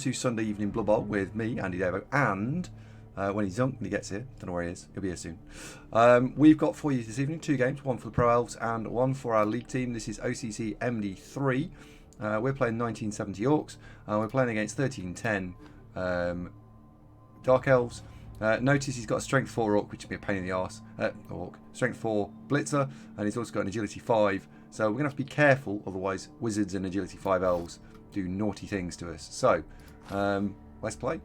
to Sunday Evening Blood Bowl with me, Andy Davo, and when he's when he gets here, don't know where he is, he'll be here soon. We've got for you this evening 2 games, one for the Pro Elves and one for our league team. This is OCC MD3. We're playing 1970 Orcs. We're playing against 1310 Dark Elves. Notice he's got a Strength 4 Orc, which would be a pain in the arse. Orc. Strength 4 Blitzer, and he's also got an Agility 5. So we're going to have to be careful, otherwise Wizards and Agility 5 Elves do naughty things to us. So, let's play.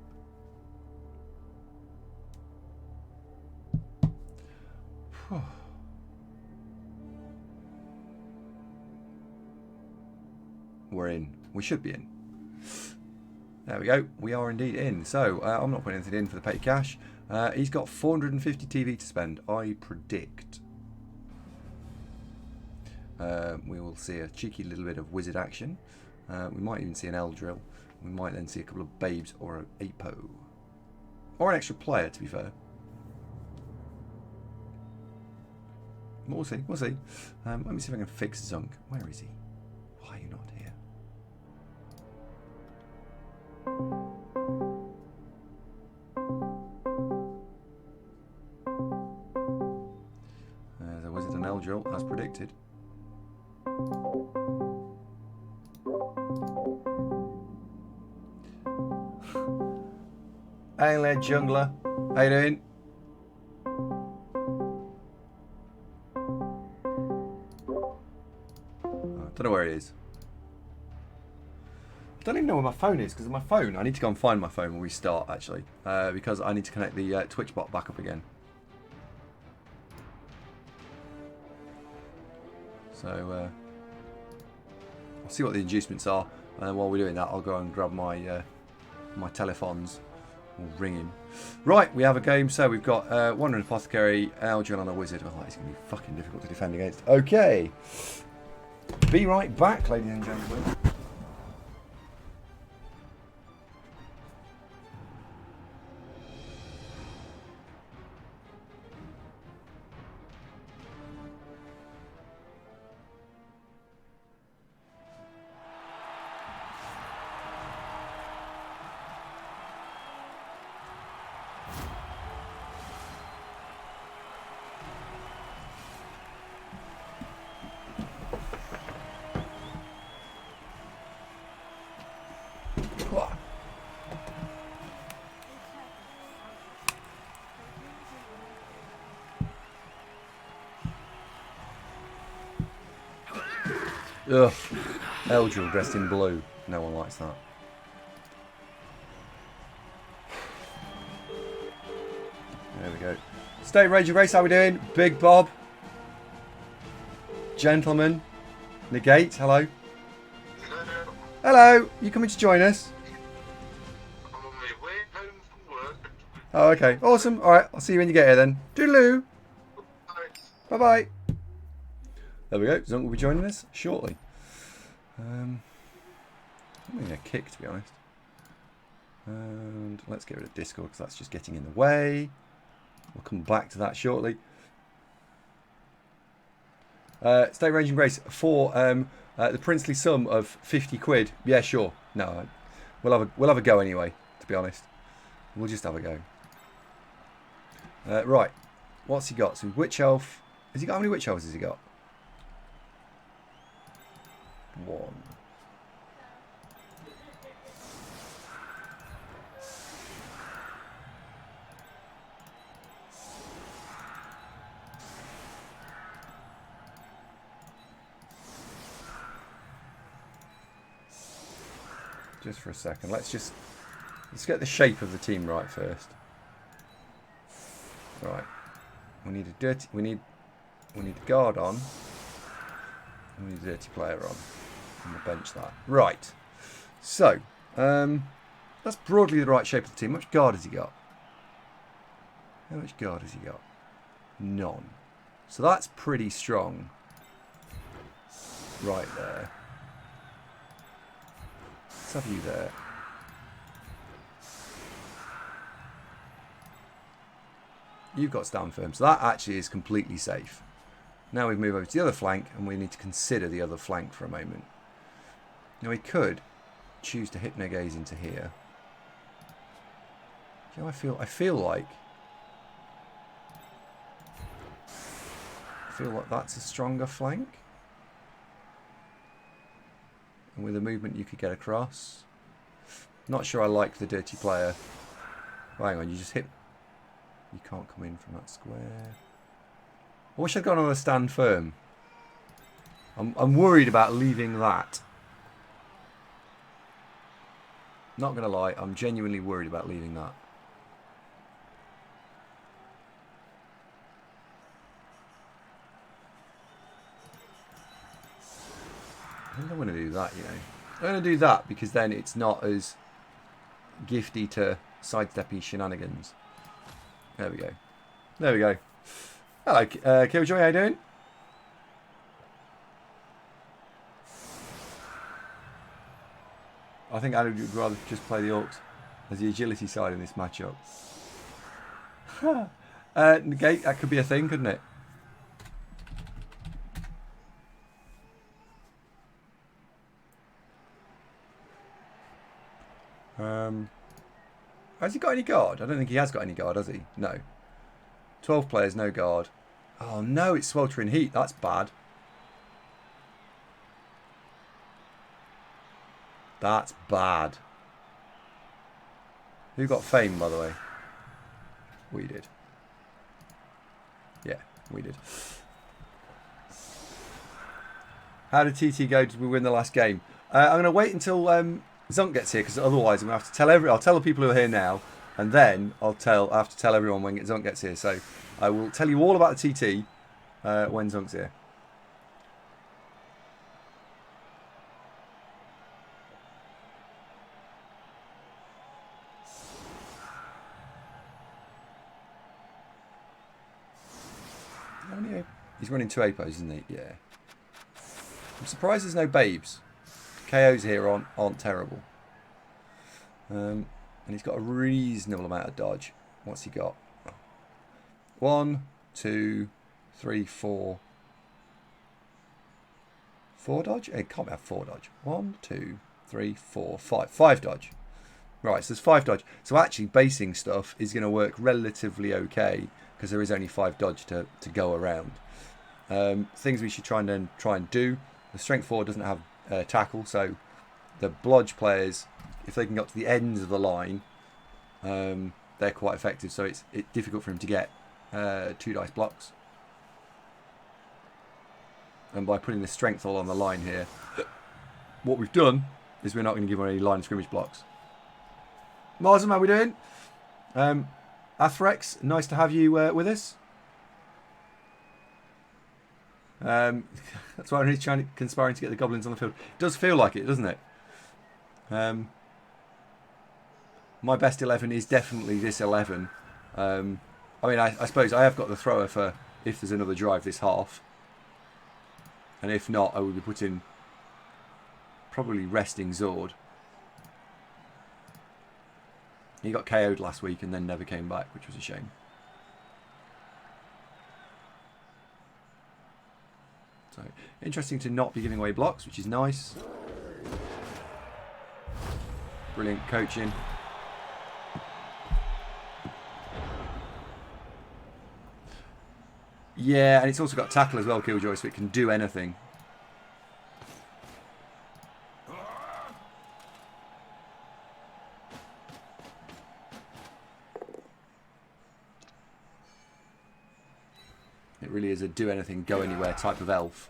We're in. We should be in. There we go. We are indeed in. So, I'm not putting anything in for the petty cash. He's got 450 TV to spend, I predict. We will see a cheeky little bit of wizard action. We might even see an Eldrill. We might then see a couple of babes or an Apo. Or an extra player, to be fair. We'll see. We'll see. Let me see if I can fix Zunk. Where is he? Why are you not here? There's a wizard and Eldrill, as predicted. Hey there, jungler. How you doing? Don't know where it is. I don't even know where my phone is, because my phone, I need to go and find my phone when we start, actually, because I need to connect the Twitch bot back up again. So I'll see what the inducements are, and then while we're doing that, I'll go and grab my my telephones. We'll ring him. Right, we have a game. So we've got Wandering Apothecary, Eldrill, and a Wizard. Oh, it's going to be fucking difficult to defend against. Okay. Be right back, ladies and gentlemen. Ugh. Eldrill dressed in blue. No one likes that. There we go. State Ranger Race, how we doing? Big Bob. Gentleman. Negate, hello. Hello. Hello. You coming to join us? I'm on my way home from work. Oh, okay. Awesome. Alright, I'll see you when you get here then. Toodaloo. Bye. Bye-bye. There we go. Zunk will be joining us shortly. I'm going to kick, to be honest. And let's get rid of Discord, because that's just getting in the way. We'll come back to that shortly. State Ranging Grace for the princely sum of 50 quid. Yeah, sure. No, we'll have a go anyway, to be honest. We'll just have a go. Right. What's he got? Some Witch Elf. Has he got, how many Witch Elves has he got? 1. Just for a second, let's get the shape of the team right first. Right, we need a guard on. We need a dirty player on. And we'll bench that. Right. So, that's broadly the right shape of the team. How much guard has he got? How much guard has he got? None. So that's pretty strong. Right there. Let's have you there. You've got stand firm. So that actually is completely safe. Now we move over to the other flank, and we need to consider the other flank for a moment. Now we could choose to Hypnogaze into here. You know, I feel like that's a stronger flank. And with a movement you could get across. Not sure I like the dirty player. Oh, hang on, you just hit. You can't come in from that square. I wish I'd gone on a stand firm. I'm worried about leaving that. Not going to lie, I'm genuinely worried about leaving that. I don't want to do that, you know. I'm going to do that because then it's not as gifty to sidesteppy shenanigans. There we go. There we go. Hello, Killjoy, how you doing? I think I would rather just play the Orcs as the agility side in this matchup. Negate, that could be a thing, couldn't it? Has he got any guard? I don't think he has got any guard, has he? No. 12 players, no guard. Oh no, it's sweltering heat. That's bad. That's bad. Who got fame, by the way? We did. Yeah, we did. How did TT go? Did we win the last game? I'm going to wait until Zunk gets here, because otherwise I'm going to have to tell I'll tell the people who are here now, and then I have to tell everyone when Zunk gets here. So I will tell you all about the TT when Zunk's here. He's running 2 APOs, isn't he? Yeah. I'm surprised there's no babes. KOs here aren't terrible. And he's got a reasonable amount of dodge. What's he got? 1, 2, 3, 4. 4 dodge? It can't have 4 dodge. 1, 2, 3, 4, 5. 5 dodge. Right, so there's 5 dodge. So actually basing stuff is going to work relatively okay because there is only 5 dodge to go around. Things we should try and do. The strength 4 doesn't have tackle, so the blodge players, if they can get to the ends of the line, they're quite effective. So it's difficult for him to get 2 dice blocks. And by putting the strength all on the line here, what we've done is we're not going to give him any line of scrimmage blocks. Marsden, how are we doing? Athrex, nice to have you with us. That's why he's conspiring to get the goblins on the field. It does feel like it, doesn't it? My best 11 is definitely this 11. I mean, I suppose I have got the thrower for if there's another drive this half. And if not, I would be putting probably resting Zord. He got KO'd last week and then never came back, which was a shame. So, interesting to not be giving away blocks, which is nice. Brilliant coaching. Yeah, and it's also got tackle as well, Killjoy, so it can do anything. It really is a do anything, go anywhere type of elf.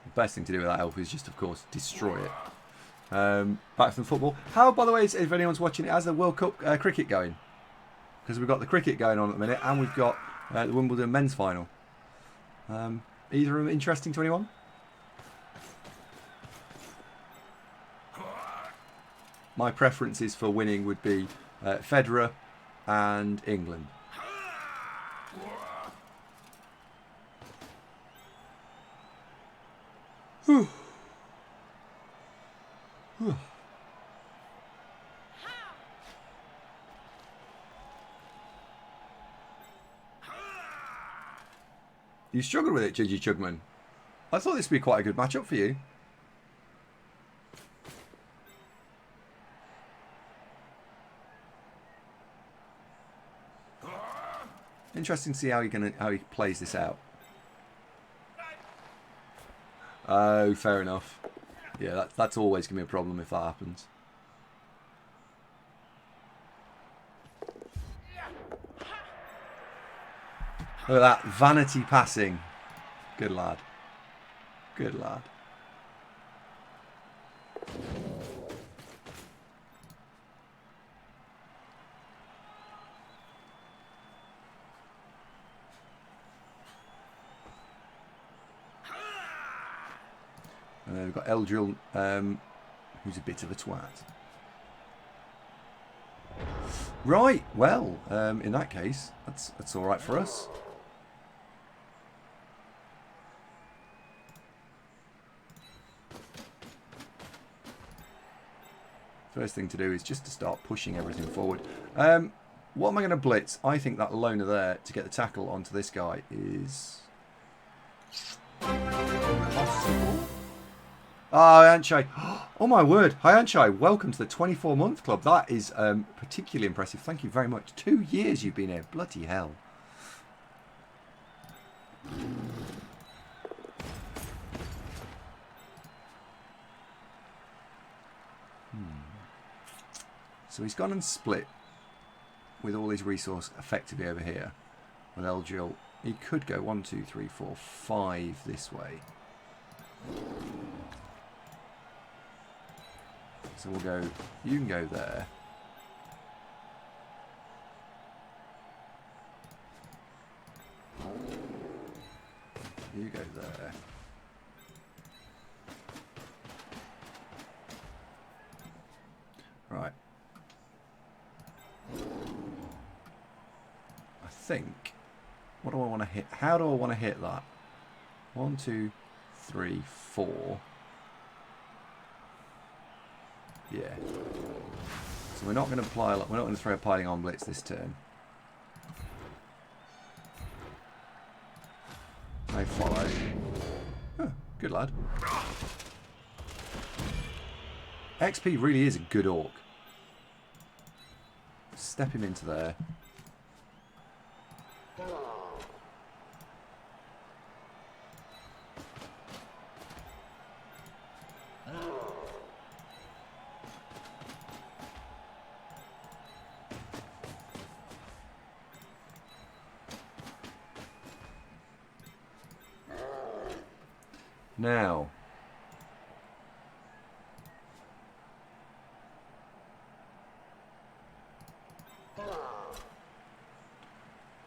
The best thing to do with that elf is just, of course, destroy it. Back from football. How, by the way, if anyone's watching it, has the World Cup cricket going? Because we've got the cricket going on at the minute, and we've got the Wimbledon men's final. Either of them interesting to anyone? My preferences for winning would be Federer and England. Whew. Whew. You struggled with it, Gigi Chugman. I thought this would be quite a good matchup for you. Interesting to see how he plays this out. Oh, fair enough. Yeah, that's always gonna be a problem if that happens. Look at that vanity passing. Good lad. Good lad. And then we've got Eldril, who's a bit of a twat. Right, well, in that case, that's all right for us. First thing to do is just to start pushing everything forward. What am I going to blitz? I think that loner there to get the tackle onto this guy is possible. Ah, Anchai. Oh my word. Hi Anchai, welcome to the 24-month club. That is particularly impressive. Thank you very much. 2 years you've been here. Bloody hell. So he's gone and split with all his resource effectively over here with Eldril. He could go 1, 2, 3, 4, 5 this way. So we'll go, you can go there. You go there. Right. I think, what do I want to hit? How do I want to hit that? 1, 2, 3, 4. Yeah. So we're not going to apply. We're not going to throw a piling on blitz this turn. No follow. Oh, good lad. XP really is a good orc. Step him into there. Now,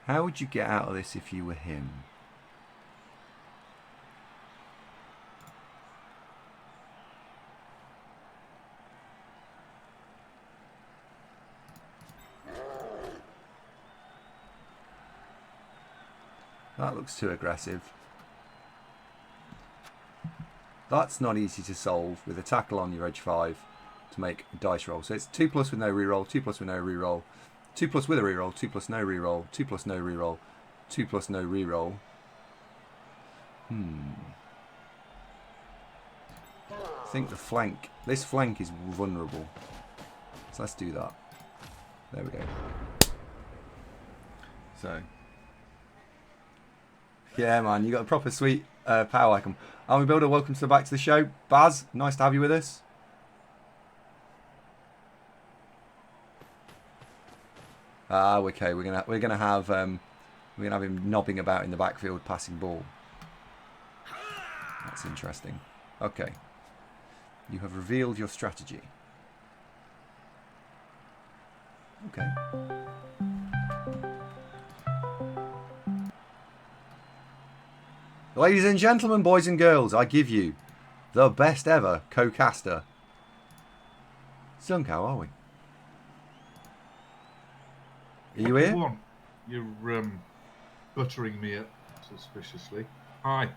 how would you get out of this if you were him? That looks too aggressive. That's not easy to solve with a tackle on your edge 5 to make a dice roll. So it's 2+ with no reroll, 2+ with no reroll, 2+ with a reroll, 2+ no reroll, 2+ no reroll, 2+ no reroll. I think the flank, this flank is vulnerable. So let's do that. There we go. So, yeah man, you got a proper sweet power icon. Army Builder, welcome back to the show. Baz, nice to have you with us. Ah, okay. We're gonna have him knobbing about in the backfield, passing ball. That's interesting. Okay, you have revealed your strategy. Okay. Ladies and gentlemen, boys and girls, I give you the best ever co-caster. Zunk, how are we? Are you here? You're buttering me up suspiciously. Hi.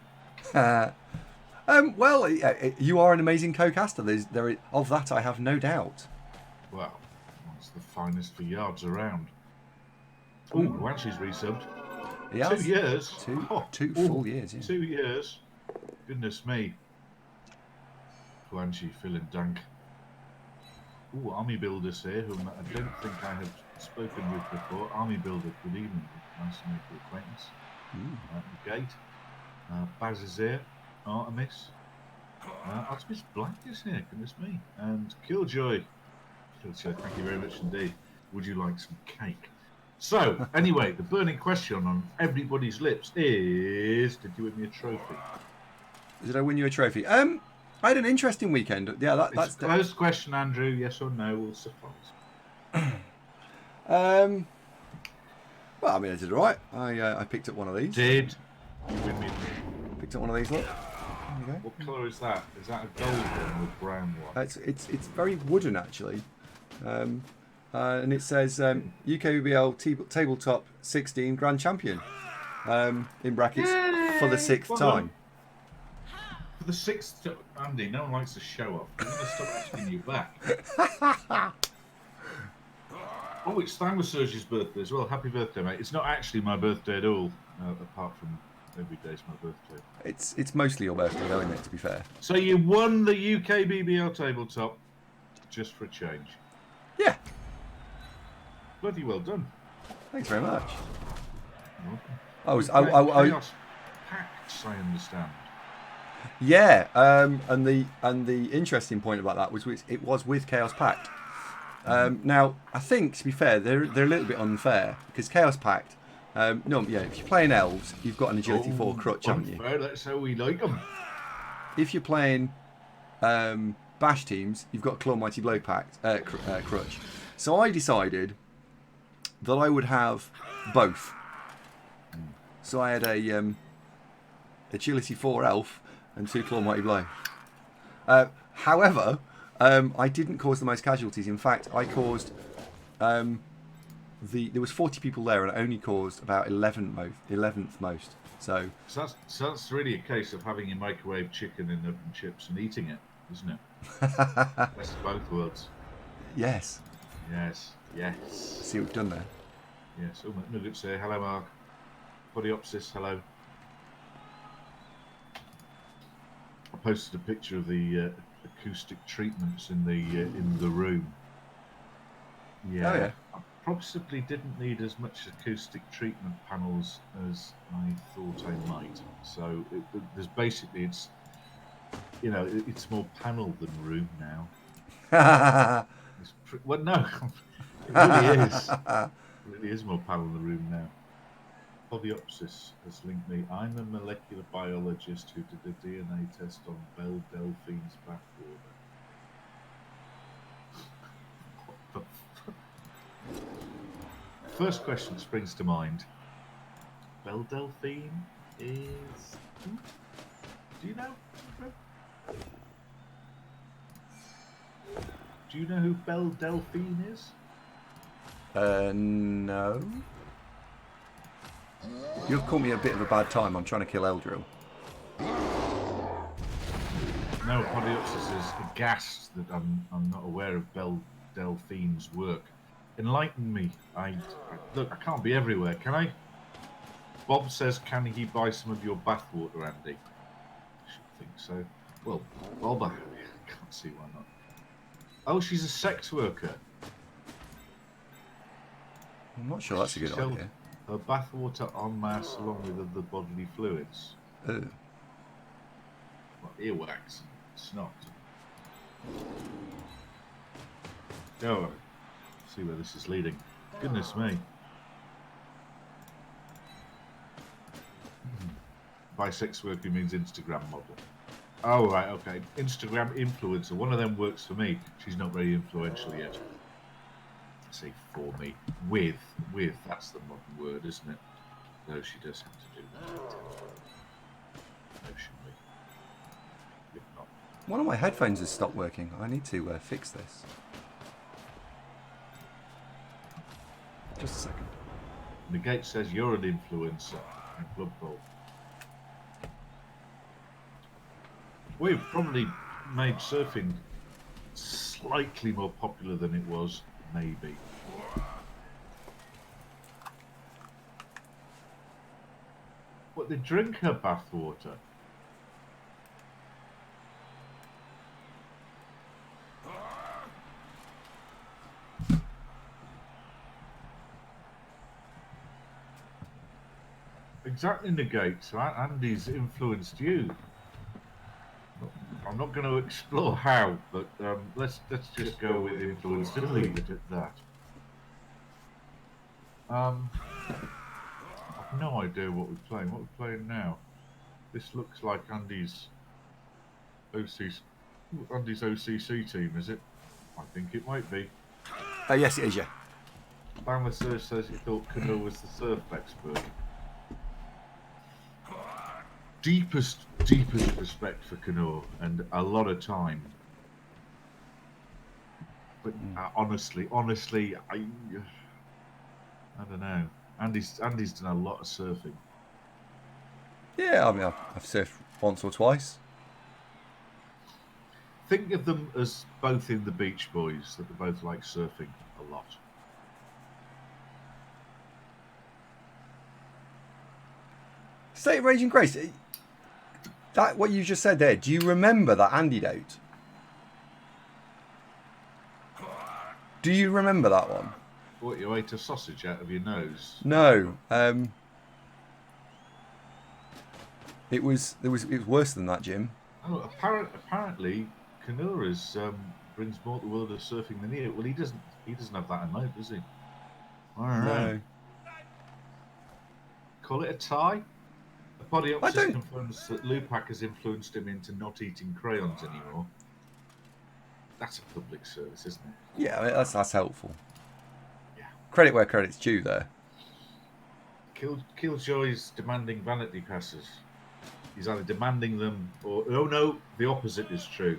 Well, you are an amazing co-caster. Of that I have no doubt. Well, that's the finest for yards around. Ooh, Wanshi's resubbed. He has. 2 years. Two full years. Yeah. 2 years. Goodness me. Guanchi, Phil and Dank. Ooh, Army Builder's here, whom I don't think I have spoken with before. Army Builder, good evening. Nice to make your acquaintance. Gate. Baz is here. Artemis. Artemis Black is here, goodness me. And Killjoy. Killjoy, thank you very much indeed. Would you like some cake? So, anyway, the burning question on everybody's lips is, did you win me a trophy? Did I win you a trophy? I had an interesting weekend. Yeah, that's a closed question, Andrew. Yes or no will suffice. Well, I mean, I did all right. I picked up one of these. Did you win me? Picked up one of these. Look. There you go. What colour is that? Is that a gold one with brown one? It's very wooden actually, and it says UKBL tabletop 16 grand champion, in brackets. Yay! For the 6th time. For the 6th time, Andy. No one likes to show off. I'm going to stop asking you back. Oh, it's Thymosurge's birthday as well. Happy birthday, mate. It's not actually my birthday at all, apart from every day's my birthday. It's mostly your birthday, though, isn't it, to be fair? So you won the UK BBL tabletop, just for a change. Yeah. Bloody well done. Thanks very much. Chaos Pacts, I understand. Yeah, and the interesting point about that was it was with Chaos Pact. Now, I think, to be fair, they're a little bit unfair because Chaos Pact. If you're playing Elves, you've got an Agility 4 crutch, haven't you? That's how we like them. If you're playing Bash teams, you've got Claw Mighty Blow Pact crutch. So I decided that I would have both. So I had a Agility 4 Elf and 2 Claw Mighty Blow. However, I didn't cause the most casualties. In fact, I caused there was 40 people there, and I only caused about 11th most. So that's really a case of having your microwave chicken in oven chips and eating it, isn't it? That's both worlds. Yes. Yes. See what we've done there. Yes. Oh, Nuggets here. Hello, Mark. Podiopsis. Hello. I posted a picture of the acoustic treatments in the room. Yeah. Oh, yeah. I possibly didn't need as much acoustic treatment panels as I thought I might. So there's basically it's more panel than room now. Well, no, it really is. It really is more panel than room now. Podiopsis has linked me. I'm a molecular biologist who did a DNA test on Belle Delphine's bathwater. What the fuck? First question that springs to mind. Belle Delphine is... Do you know? Do you know who Belle Delphine is? No. You've caught me a bit of a bad time. I'm trying to kill Eldril. No, Podiopsis is aghast that I'm not aware of Belle Delphine's work. Enlighten me. Look, I can't be everywhere, can I? Bob says, can he buy some of your bathwater, Andy? I should think so. Well, Bob, I can't see why not. Oh, she's a sex worker. I'm not sure that's a good idea. Her bathwater en masse along with other bodily fluids. Oh. Well, earwax, snot. Oh, see where this is leading. Goodness me. By sex worker means Instagram model. Oh, right, okay. Instagram influencer. One of them works for me. She's not very influential yet. I say for me. With. That's the modern word, isn't it? No, she does have to do that. Emotionally. If not. One of my headphones has stopped working. I need to fix this. Just a second. Negate says you're an influencer. And Blood Bowl. We've probably made surfing slightly more popular than it was, maybe. What, they drink her bathwater? exactly negate. So Andy's influenced you. I'm not going to explore how, but let's just go with influenced and leave it at that. I've no idea what we're playing. What we're playing now? This looks like Andy's OCC team, is it? I think it might be. Yes, it is, yeah. Bangladesh says he thought Canoe was the surf expert. Deepest respect for Canoe and a lot of time. But honestly, I don't know. Andy's done a lot of surfing. Yeah, I mean, I've surfed once or twice. Think of them as both in the Beach Boys, that they both like surfing a lot. State of Raging Grace. That what you just said there. Do you remember that antidote? Do you remember that one? What, you ate a sausage out of your nose? No. It was worse than that, Jim. Oh, apparently, Kanura's brings more to the world of surfing than he. Well, he doesn't have that in mind, does he? All right. No. Call it a tie. The body I opsis don't- confirms that Lupac has influenced him into not eating crayons anymore. That's a public service, isn't it? Yeah, I mean, that's helpful. Yeah. Credit where credit's due there. Killjoy's demanding vanity passes. He's either demanding them or no, the opposite is true.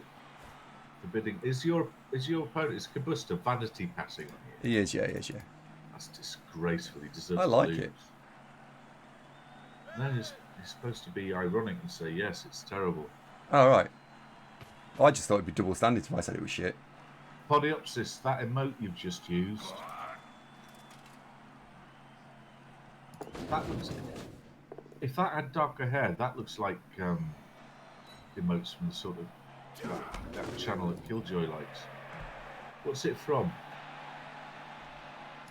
Forbidding is your opponent is Kabusta vanity passing on you. He is, yeah, he is, yeah. That's disgraceful. He deserves I to like lose. it. No, he's supposed to be ironic and say yes, it's terrible. Oh, right. I just thought it'd be double standards if I said it was shit. Podiopsis, that emote you've just used. That looks. If that had darker hair, that looks like emotes from the sort of that channel that Killjoy likes. What's it from?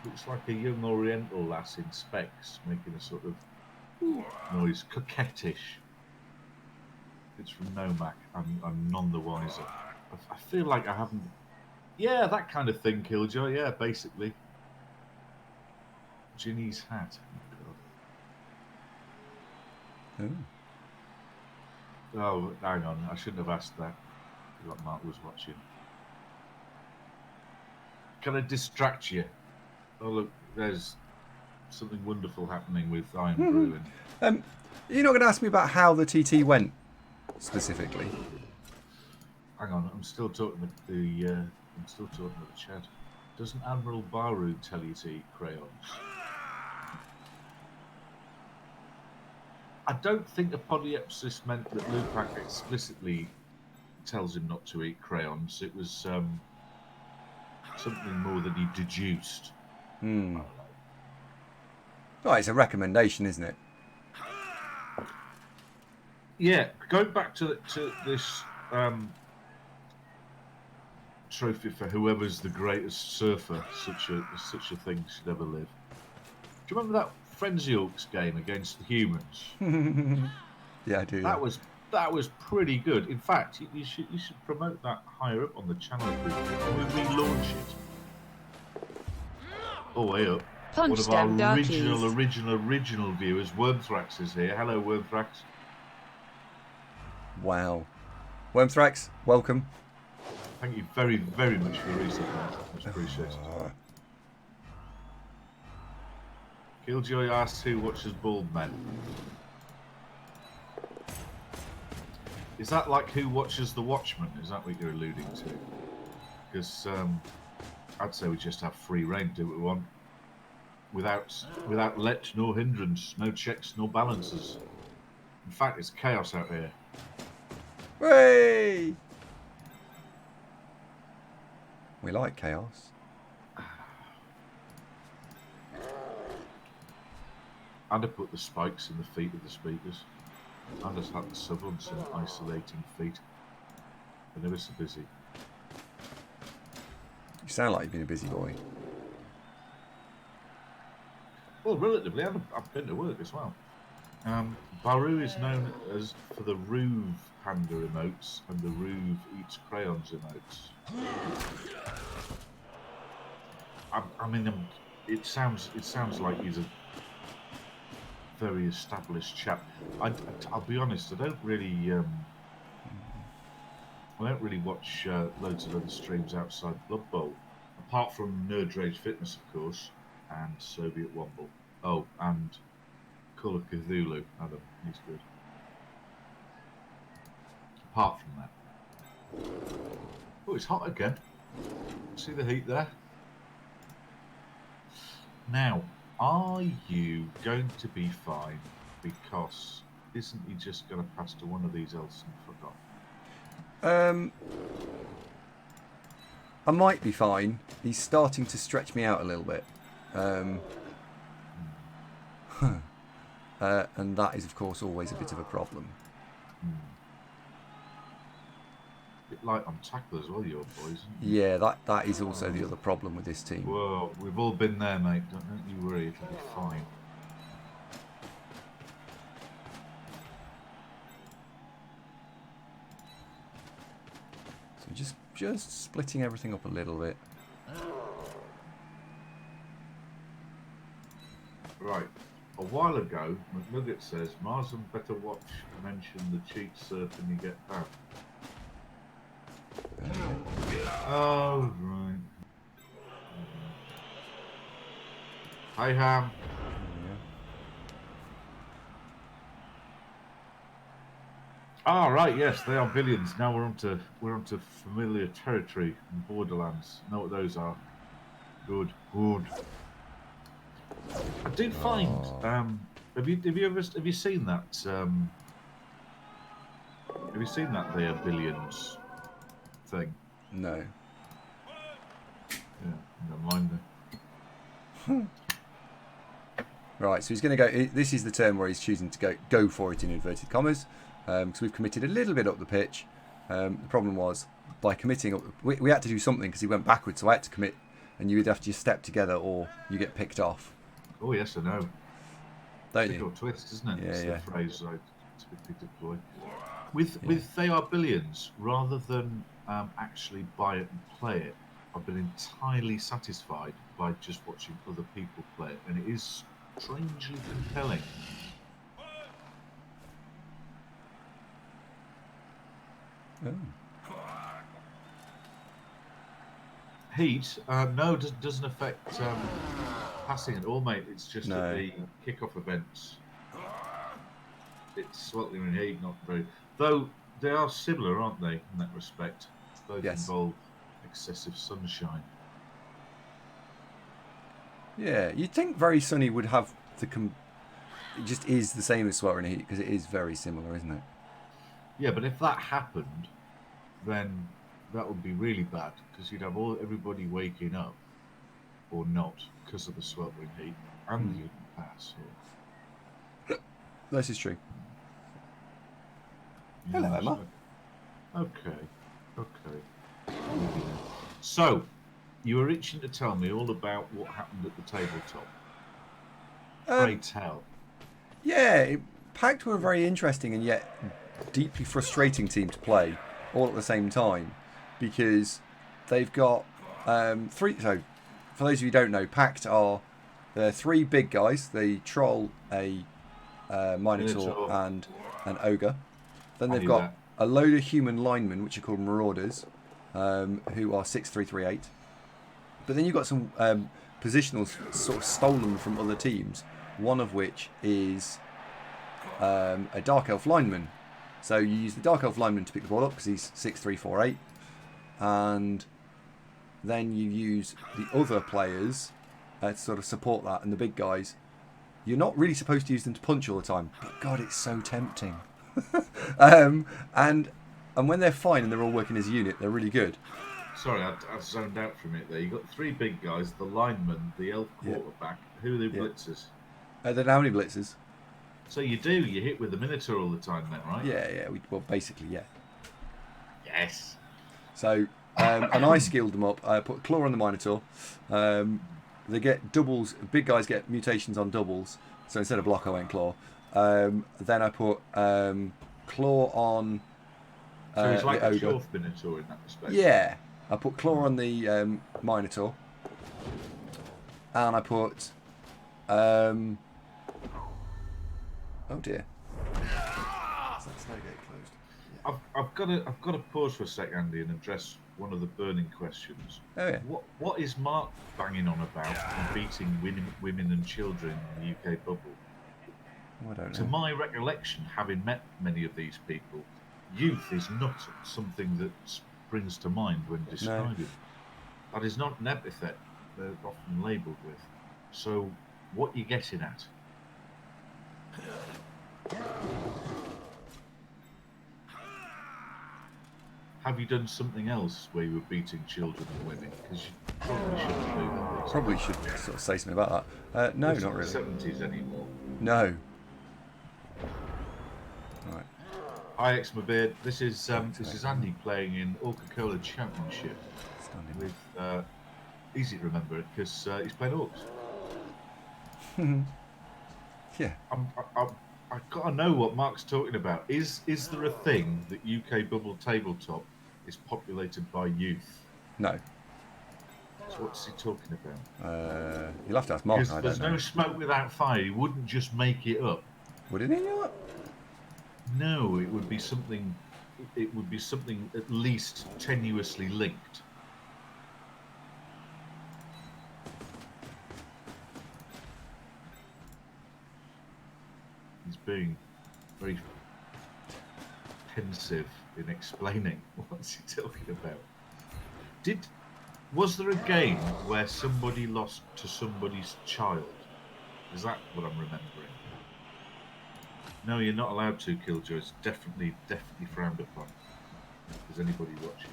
Looks like a young Oriental lass in specs making a sort of noise, coquettish. It's from Nomak. I'm none the wiser. I feel like I haven't. Yeah, that kind of thing, Killjoy. Yeah, basically. Ginny's hat. Ooh. Oh, hang on. I shouldn't have asked that. I forgot Mark was watching. Can I distract you? Oh, look, there's something wonderful happening with Iron Brew. You're not going to ask me about how the TT went specifically. Hang on, I'm still talking with the chat. Doesn't Admiral Baru tell you to eat crayons? I don't think apodiepsis meant that Lupac explicitly tells him not to eat crayons. It was something more that he deduced. Right, it's a recommendation, isn't it? Yeah, going back to this trophy for whoever's the greatest surfer, such a thing should ever live. Do you remember that Frenzy Orcs game against the humans? Yeah, I do. That was pretty good. In fact, you should promote that higher up on the channel. When we relaunch it. Oh, way up. Punch One of our them original viewers, Wormthrax, is here. Hello, Wormthrax. Wow. Wormthrax, welcome. Thank you very, very much for the reset. Much appreciated. Killjoy asks who watches Bald Men. Is that like who watches The Watchmen? Is that what you're alluding to? Because I'd say we just have free reign, do what we want. Without let nor hindrance, no checks nor balances. In fact, it's chaos out here. Hooray! We like chaos. And I put the spikes in the feet of the speakers. And I just had the sub on some isolating feet. They're never so busy. You sound like you've been a busy boy. Well, relatively, I've been to work as well. Baru is known as for the Roove Panda emotes and the Roove Eats Crayons emotes. I mean, it sounds like he's a very established chap. I'll be honest, I don't really watch loads of other streams outside Blood Bowl, apart from Nerd Rage Fitness, of course, and Soviet Womble. Oh, and Call of Cthulhu. Adam, he's good. Apart from that, oh, it's hot again. See the heat there. Now, are you going to be fine? Because isn't he just going to pass to one of these elves and fuck off? I might be fine. He's starting to stretch me out a little bit. And that is, of course, always a bit of a problem. Bit light on tackle as well, your boys. Yeah, that is also the other problem with this team. Whoa, we've all been there, mate. Don't you worry, it'll be fine. So just splitting everything up a little bit. Right. A while ago, McNugget says, Marsden better watch mention the cheat surfing you get back. Oh, right. Hi, Ham. Ah, right, yes, they are billions. Now we're onto familiar territory and Borderlands. Know what those are? Good. I did find. Have you seen that? Have you seen that they are billions thing? No. Yeah, never mind then. Right, so he's going to go. This is the turn where he's choosing to go for it in inverted commas, because we've committed a little bit up the pitch. The problem was by committing up, we had to do something because he went backwards, so I had to commit, and you would have to just step together or you get picked off. Oh yes, I know. Don't Stick you? or twist, isn't it? Yeah, It's yeah. the phrase I typically deploy. With they are billions, rather than actually buy it and play it, I've been entirely satisfied by just watching other people play it, and it is strangely compelling. Oh. Heat, no, doesn't affect passing at all, mate. It's just at the kickoff events. It's sweltering heat, not very. Though they are similar, aren't they, in that respect? Both involve excessive sunshine. Yeah, you'd think Very Sunny would have the it just is the same as Sweltering Heat because it is very similar, isn't it? Yeah, but if that happened, then that would be really bad because you'd have everybody waking up or not because of the sweltering heat and the heat pass. So. This is true. Yeah, hello, Emma. Okay. So, you were itching to tell me all about what happened at the tabletop. Pray tell. Yeah, Pact were a very interesting and yet deeply frustrating team to play all at the same time because they've got three. So, for those of you who don't know, Pact are three big guys: the Troll, a Minotaur, and an Ogre. Then they've got a load of human linemen, which are called Marauders, who are 6-3-3-8. But then you've got some positionals sort of stolen from other teams, one of which is a Dark Elf lineman. So you use the Dark Elf lineman to pick the ball up because he's 6-3-4-8. And then you use the other players to sort of support that, and the big guys. You're not really supposed to use them to punch all the time, but God, it's so tempting. And when they're fine and they're all working as a unit, they're really good. Sorry, I zoned out from it there. You've got three big guys, the lineman, the elf quarterback. Who are the blitzers? Then how many blitzers? So you hit with the Minotaur all the time then, right? Yeah. Well, basically, yeah. Yes. So, and I skilled them up. I put a claw on the Minotaur. They get doubles. Big guys get mutations on doubles. So instead of block, I went claw. Then I put claw on So he's like the a ogre. fourth Minotaur in that respect. Yeah, I put claw on the minotaur, and I put oh dear. Is that Snowgate closed? Yeah. I've got to pause for a sec, Andy, and address one of the burning questions. Oh yeah. What is Mark banging on about and beating women and children in the UK bubble? I don't To know. my recollection, having met many of these people, youth is not something that springs to mind when describing. That is not an epithet they're often labelled with. So, what you getting at? Have you done something else where you were beating children and women? Because you probably shouldn't do that. Probably should sort of say something about that. No, not really. It's not the 70s anymore. No. Right. Hi, Xmabeard. This is Andy playing in Coca-Cola Championship Standing with easy to remember because he's playing Orcs. Yeah. I've got to know what Mark's talking about. Is there a thing that UK Bubble Tabletop is populated by youth? No. So what's he talking about? You'll have to ask Mark. Because I don't there's know. no smoke without fire. He wouldn't just make it up. Would it in you? No, it would be something. It would be something at least tenuously linked. He's being very pensive in explaining what's he talking about. Was there a game where somebody lost to somebody's child? Is that what I'm remembering? No, you're not allowed to, Killjoy. It's definitely frowned upon. If there's anybody watching.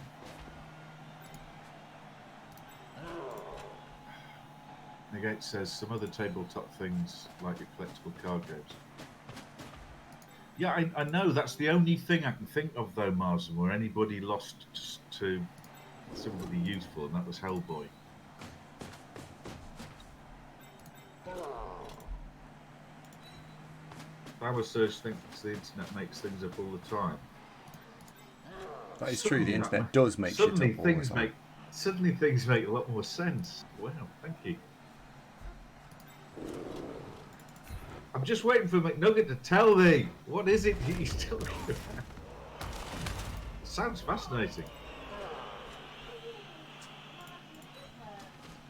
Negate says some other tabletop things like your collectible card games. Yeah, I know. That's the only thing I can think of, though, Marsden, where anybody lost to somebody useful, and that was Hellboy. Power Search thinks the internet makes things up all the time. That is true. The internet does make shit up all the time. Suddenly things make a lot more sense. Wow, thank you. I'm just waiting for McNugget to tell me what is it he's talking about. Sounds fascinating.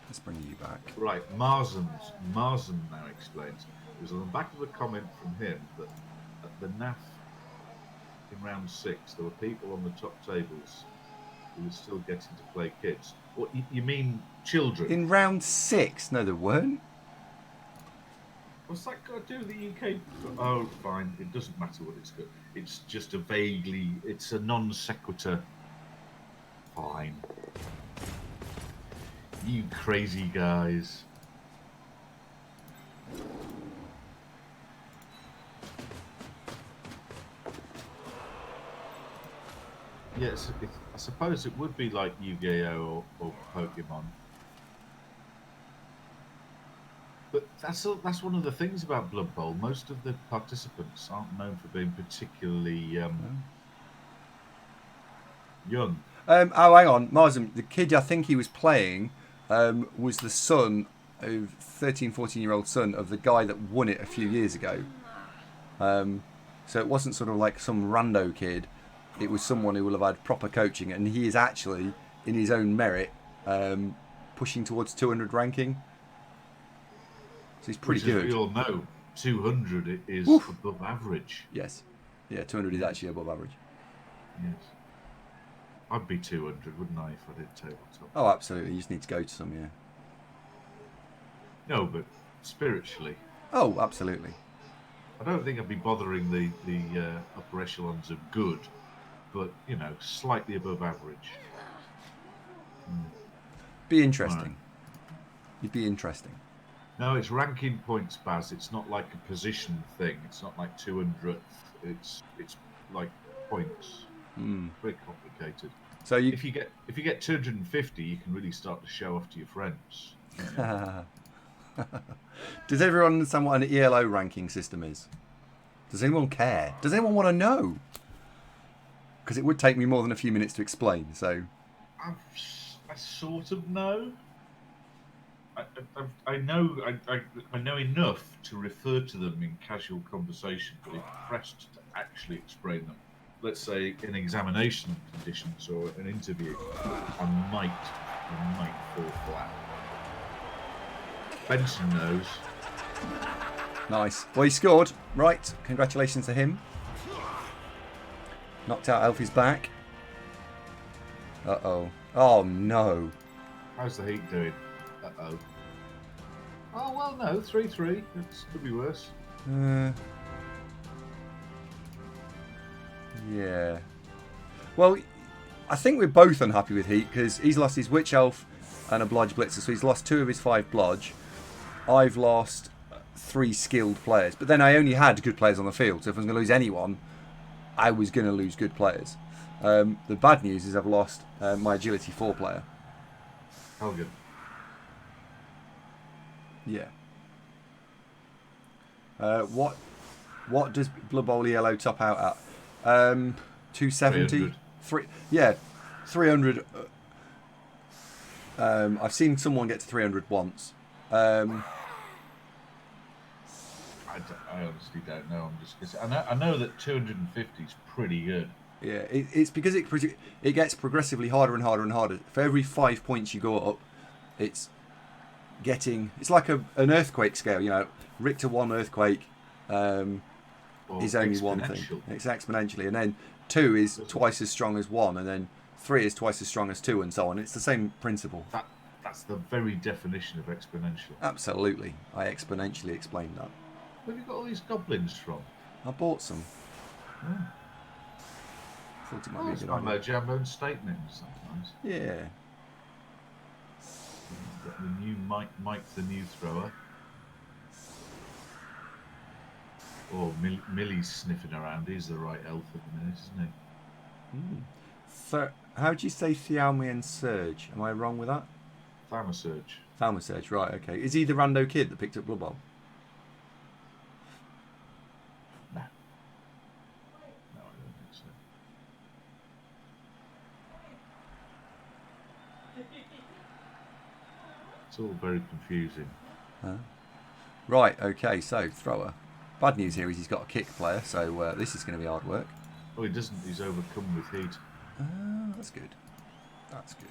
Let's bring you back. Right, Marzen now explains. There's on the back of a comment from him that at the NAF in round 6, there were people on the top tables who were still getting to play kids. What you mean, children? In round 6? No, there weren't. What's that got to do with the UK? Oh, fine. It doesn't matter what it's got. It's just it's a non sequitur. Fine. You crazy guys. Yes, I suppose it would be like Yu-Gi-Oh or Pokemon. But that's one of the things about Blood Bowl. Most of the participants aren't known for being particularly young. Oh, hang on. Marsden, the kid I think he was playing was the son of 13, 14-year-old son of the guy that won it a few years ago. So it wasn't sort of like some rando kid. It was someone who will have had proper coaching, and he is actually, in his own merit, pushing towards 200 ranking. So he's pretty good. As we all know, 200 is above average. Yes. Yeah, 200 is actually above average. Yes. I'd be 200, wouldn't I, if I did tabletop? Oh, absolutely. You just need to go to some, yeah. No, but spiritually. Oh, absolutely. I don't think I'd be bothering the upper echelons of good, but, slightly above average. Be interesting. Right. You'd be interesting. No, it's ranking points, Baz. It's not like a position thing. It's not like 200th. It's like points. Very complicated. So if you get 250, you can really start to show off to your friends. Does everyone understand what an ELO ranking system is? Does anyone care? Does anyone want to know? Because it would take me more than a few minutes to explain, so... I sort of know. I know I know enough to refer to them in casual conversation, but if pressed to actually explain them, let's say in examination conditions or an interview, I might fall flat. Benson knows. Nice. Well, he scored. Right. Congratulations to him. Knocked out Elfie's back. Uh-oh. Oh, no. How's the Heat doing? Uh-oh. Oh, well, no. 3-3. It could be worse. Yeah. Well, I think we're both unhappy with Heat because he's lost his Witch Elf and a Blodge Blitzer, so he's lost 2 of his 5 Blodge. I've lost 3 skilled players, but then I only had good players on the field, so if I was going to lose anyone, I was going to lose good players. The bad news is I've lost my Agility 4 player. How good? Yeah. What does Blood Bowl Yellow top out at? 270? 300. I've seen someone get to 300 once. I honestly don't know. I know that 250 is pretty good. Yeah, it's because it gets progressively harder and harder and harder. For every 5 points you go up, it's like an earthquake scale. You know, Richter 1 earthquake is only one thing. It's exponentially, and then 2 is twice as strong as 1, and then 3 is twice as strong as 2, and so on. It's the same principle. That's the very definition of exponential. Absolutely, I exponentially explained that. Where have you got all these goblins from? I bought some. Oh. Thought it might be a good idea. Mojambo and State names sometimes. Yeah. Got the new Mike the new thrower. Oh, Millie's sniffing around. He's the right elf at the minute, isn't he? So, how do you say Thialmi Surge? Am I wrong with that? Thaumasurge. Thaumasurge, right, okay. Is he the rando kid that picked up Blood Bowl? No. No, I don't think so. It's all very confusing. Huh? Right, okay, so thrower. Bad news here is he's got a kick player, so this is going to be hard work. Oh, he doesn't. He's overcome with heat. That's good. That's good.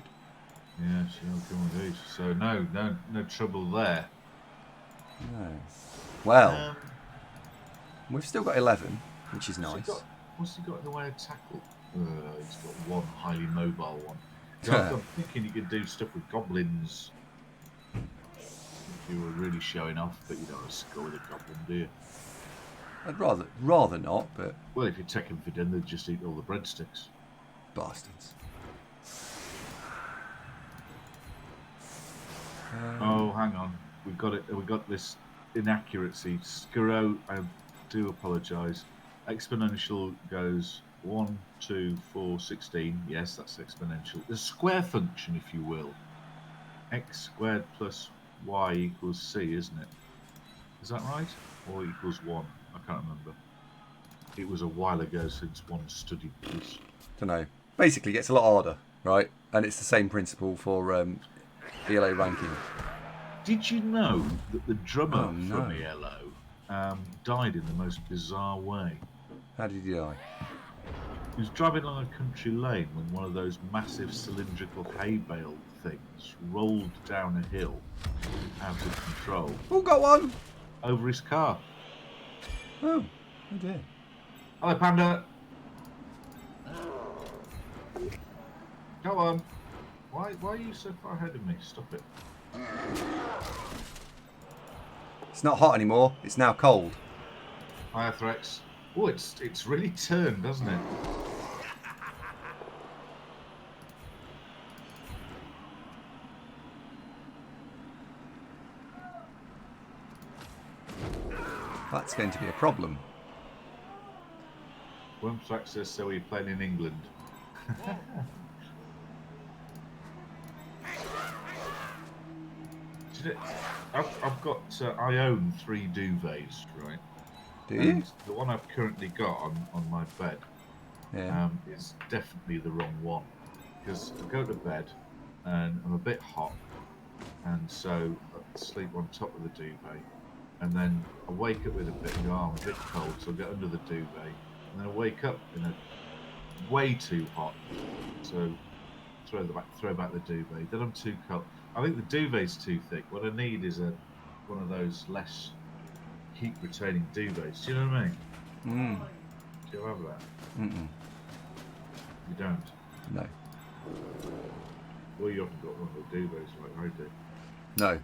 Yeah, she's overcome with heat. So no trouble there. No. Well, we've still got 11, which is nice. What's he got in the way of tackle? He's got 1 highly mobile one. I'm thinking you could do stuff with goblins if you were really showing off, but you don't want to go with a goblin, do you? I'd rather not, but... Well, if you take them for dinner, they'd just eat all the breadsticks. Bastards. Oh, hang on. We've got it. We got this inaccuracy. Skiro, I do apologise. Exponential goes 1, 2, 4, 16. Yes, that's exponential. The square function, if you will. X squared plus y equals c, isn't it? Is that right? Or equals 1? I can't remember. It was a while ago since one studied this. Don't know. Basically, it gets a lot harder, right? And it's the same principle for ELO ranking. Did you know that the drummer from ELO died in the most bizarre way? How did he die? He was driving along a country lane when one of those massive cylindrical hay bale things rolled down a hill out of control. Oh, got one! Over his car. Oh dear. Hello, Panda. Go on. Why are you so far ahead of me? Stop it. It's not hot anymore. It's now cold. Hiya, Threx. Oh, it's really turned, doesn't it? That's going to be a problem. Threx says, so we're playing in England. I've got, I own 3 duvets, right? Do you? And the one I've currently got on my bed Yeah. is definitely the wrong one. Because I go to bed and I'm a bit hot, and so I sleep on top of the duvet. And then I wake up with a bit and go, oh, I'm a bit cold, so I get under the duvet. And then I wake up in a way too hot, so throw back the duvet. Then I'm too cold. I think the duvet's too thick. What I need is one of those less heat retaining duvets. Do you know what I mean? Mm. Do you have that? Mm-mm. You don't. No. Well, you haven't got one of the duvets like I do. No.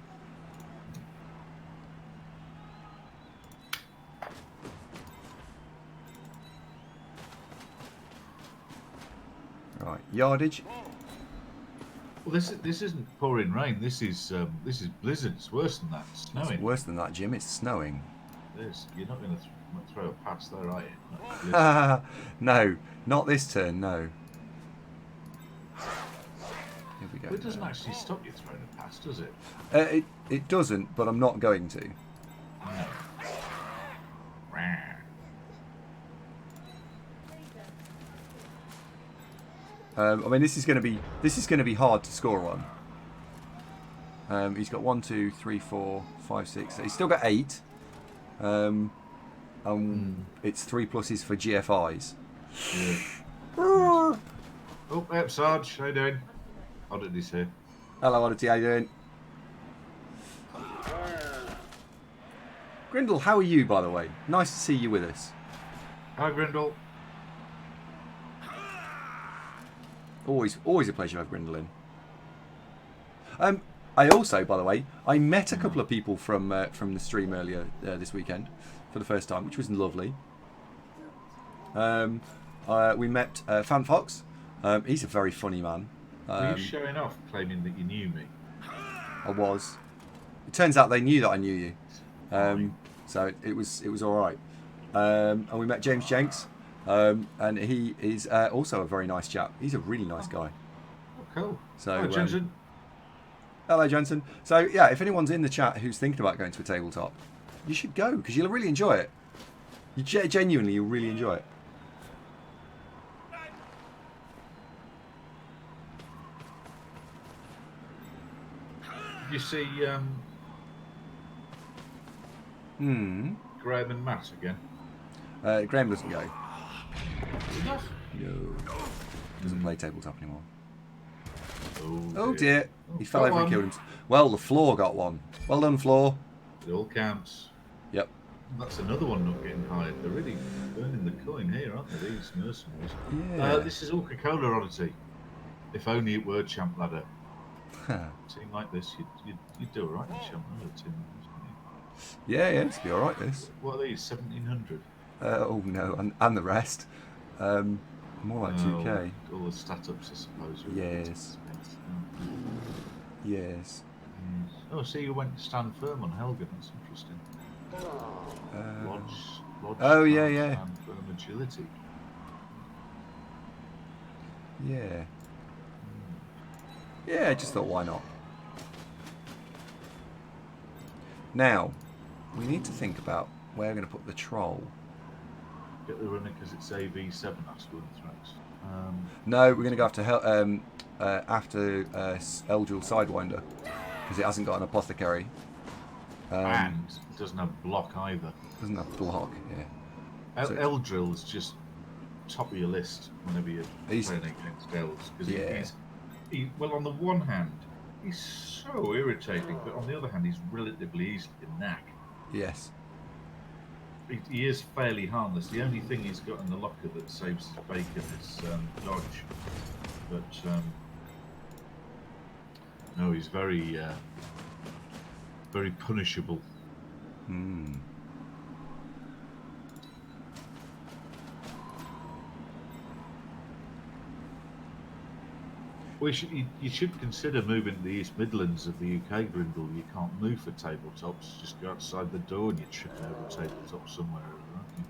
Right. Yardage. Well, this isn't pouring rain. This is blizzard. It's worse than that. It's snowing. It's worse than that, Jim. It's snowing. It is. You're not going to throw a pass there, are you? No, not this turn. No. Here we go. Well, it doesn't actually stop you throwing a pass, does it? It doesn't, but I'm not going to. No. I mean, this is going to be hard to score on. He's got 1, 2, 3, 4, 5, 6. He's still got 8. It's 3 pluses for GFIs. Yeah. Oh, yep, Sarge, how you doing? Oddity's here. Hello, Oddity. How you doing? Grindle, how are you, by the way? Nice to see you with us. Hi, Grindle. Always a pleasure to have Grindle in. I also, by the way, I met a couple of people from the stream earlier this weekend for the first time, which was lovely. We met Fan Fox. He's a very funny man. Were you showing off, claiming that you knew me? I was. It turns out they knew that I knew you, so it was all right. And we met James Jenks, and he is also a very nice chap. He's a really nice guy. Oh, cool. So, hello, Jensen. Hello, Jensen. So yeah, if anyone's in the chat who's thinking about going to a tabletop, you should go because you'll really enjoy it. Genuinely, you'll really enjoy it. Did you see Graham and Matt again? Graham doesn't go. Enough? No. Doesn't play tabletop anymore. Oh Oh dear. He fell got over and one. killed himself. Well, the floor got one. Well done, floor. It all counts. Yep. That's another one not getting hired. They're really burning the coin here, aren't they, these mercenaries? Yeah. This is all Coca-Cola Oddity. If only it were Champ Ladder. Huh. A team like this, you'd do all right in Champ Ladder team like this, wouldn't you? Yeah, it's be all right. This. What are these? 1700. Oh no, and the rest. More like 2K. All the stat ups, I suppose. Yes. Yes. Oh, see, you went to stand firm on Helgen. That's interesting. Lodge. Oh, yeah. Stand firm agility. Yeah. Yeah, I just thought, why not? Now, we need to think about where we're going to put the troll. Get the runner because it's AV7 after threats. No, we're going to go after Eldril Sidewinder because it hasn't got an apothecary. And it doesn't have block either. Doesn't have block, yeah. So Eldril's just top of your list whenever you're playing against Elves. Because well, on the one hand, he's so irritating, but on the other hand, he's relatively easy to knack. Yes. He is fairly harmless. The only thing he's got in the locker that saves his bacon is dodge. But no, he's very, very punishable. Well, you should consider moving to the East Midlands of the UK, Grindle. You can't move for tabletops. Just go outside the door and you're tripping over a tabletop somewhere, aren't you?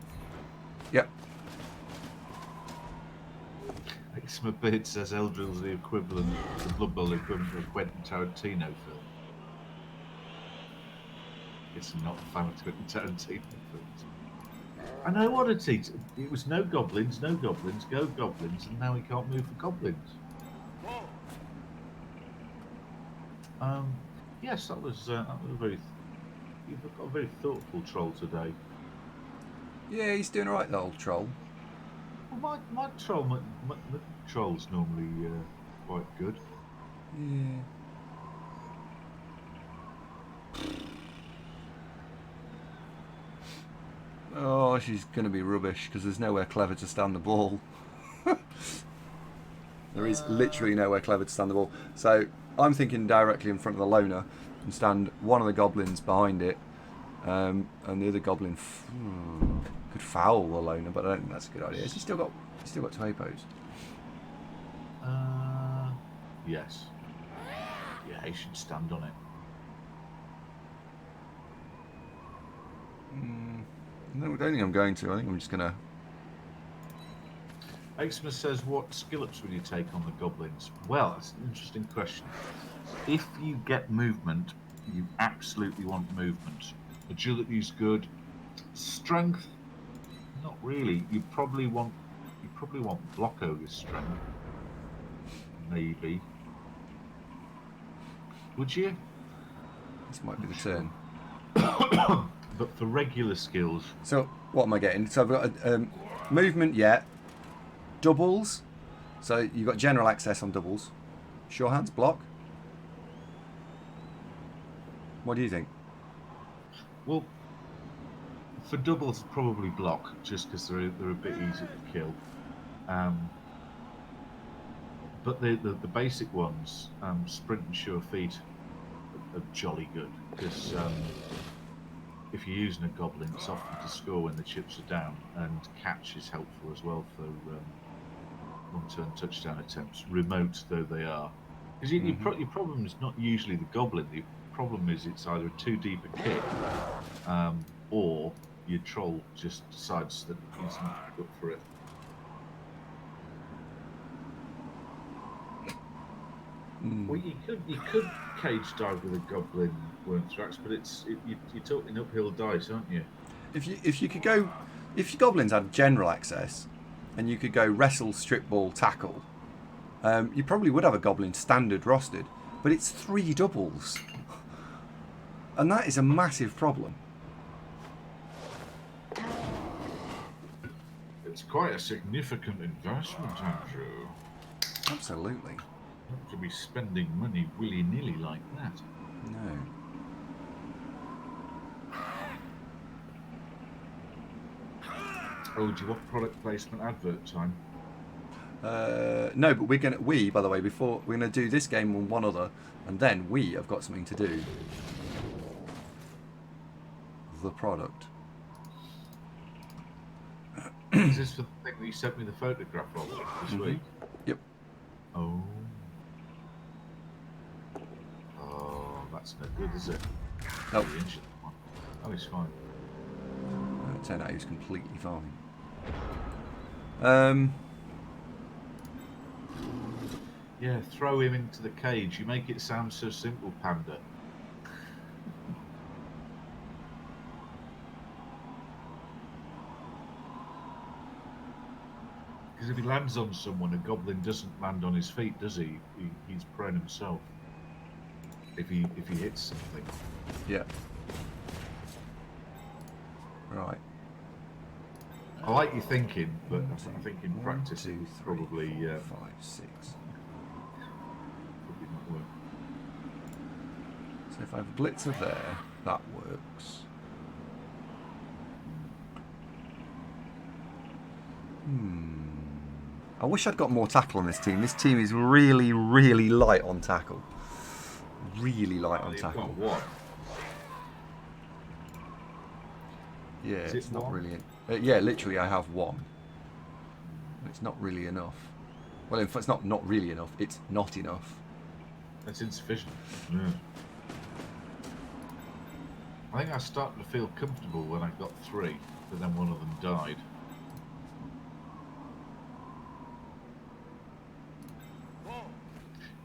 Yep. Xma Beard says Eldril's the equivalent, the Blood Bowl equivalent of a Quentin Tarantino film. It's not a fan of Quentin Tarantino films. I know what it is. It was no goblins, go goblins, and now he can't move for goblins. Yes, that was a very. You've got a very thoughtful troll today. Yeah, he's doing all right, the old troll. Well, my troll's normally quite good. Yeah. Oh, she's going to be rubbish because there's nowhere clever to stand the ball. There is literally nowhere clever to stand the ball. So I'm thinking directly in front of the loner and stand one of the goblins behind it, and the other goblin could foul the loner, but I don't think that's a good idea. Has he still got typos? Yes. Yeah, he should stand on it. No, I don't think I'm going to. I think I'm just going to... Axma says, what skill-ups would you take on the goblins? Well, that's an interesting question. If you get movement, you absolutely want movement. Agility's good. Strength, not really. You probably want block ogre strength. Maybe. Would you? This might be the turn. But for regular skills... So, what am I getting? So I've got movement, doubles. So you've got general access on doubles. Sure hands, block. What do you think? Well, for doubles, probably block, just because they're a bit easier to kill. But the basic ones, sprint and sure feet, are jolly good, because if you're using a goblin, it's often to score when the chips are down, and catch is helpful as well for one-turn touchdown attempts, remote though they are. Because your problem is not usually the goblin. The problem is it's either too deep a kick, or your troll just decides that he's not good for it. Well, you could cage dive with a goblin Wormthrax, but you're talking uphill dice, aren't you? If your goblins had general access, and you could go wrestle, strip ball, tackle, you probably would have a goblin standard rostered, but it's 3 doubles, and that is a massive problem. It's quite a significant investment, Andrew. Absolutely. Not to be spending money willy-nilly like that. No. Oh, do you want product placement advert time? No, but by the way, before we're gonna do this game and one other, and then we have got something to do. The product. Is this for the thing that you sent me the photograph of this week? Yep. Oh, that's no good, is it? Oh. Oh, he's fine. It turned out he was completely fine. Yeah, throw him into the cage. You make it sound so simple, Panda. Because if he lands on someone, a goblin doesn't land on his feet, does he? He's prone himself. If he hits something. Yeah. Right. I like your thinking, but I think in practice it 2, would 3, probably 4, 5, 6. probably not work. So if I have Blitzer there, that works. I wish I'd got more tackle on this team. This team is really, really light on tackle. Really light on tackle. Got what? Yeah, Is it's it not one? really. Yeah, literally, I have 1. It's not really enough. Well, in fact, it's not really enough. It's not enough. That's insufficient. Yeah. I think I started to feel comfortable when I got 3, but then one of them died.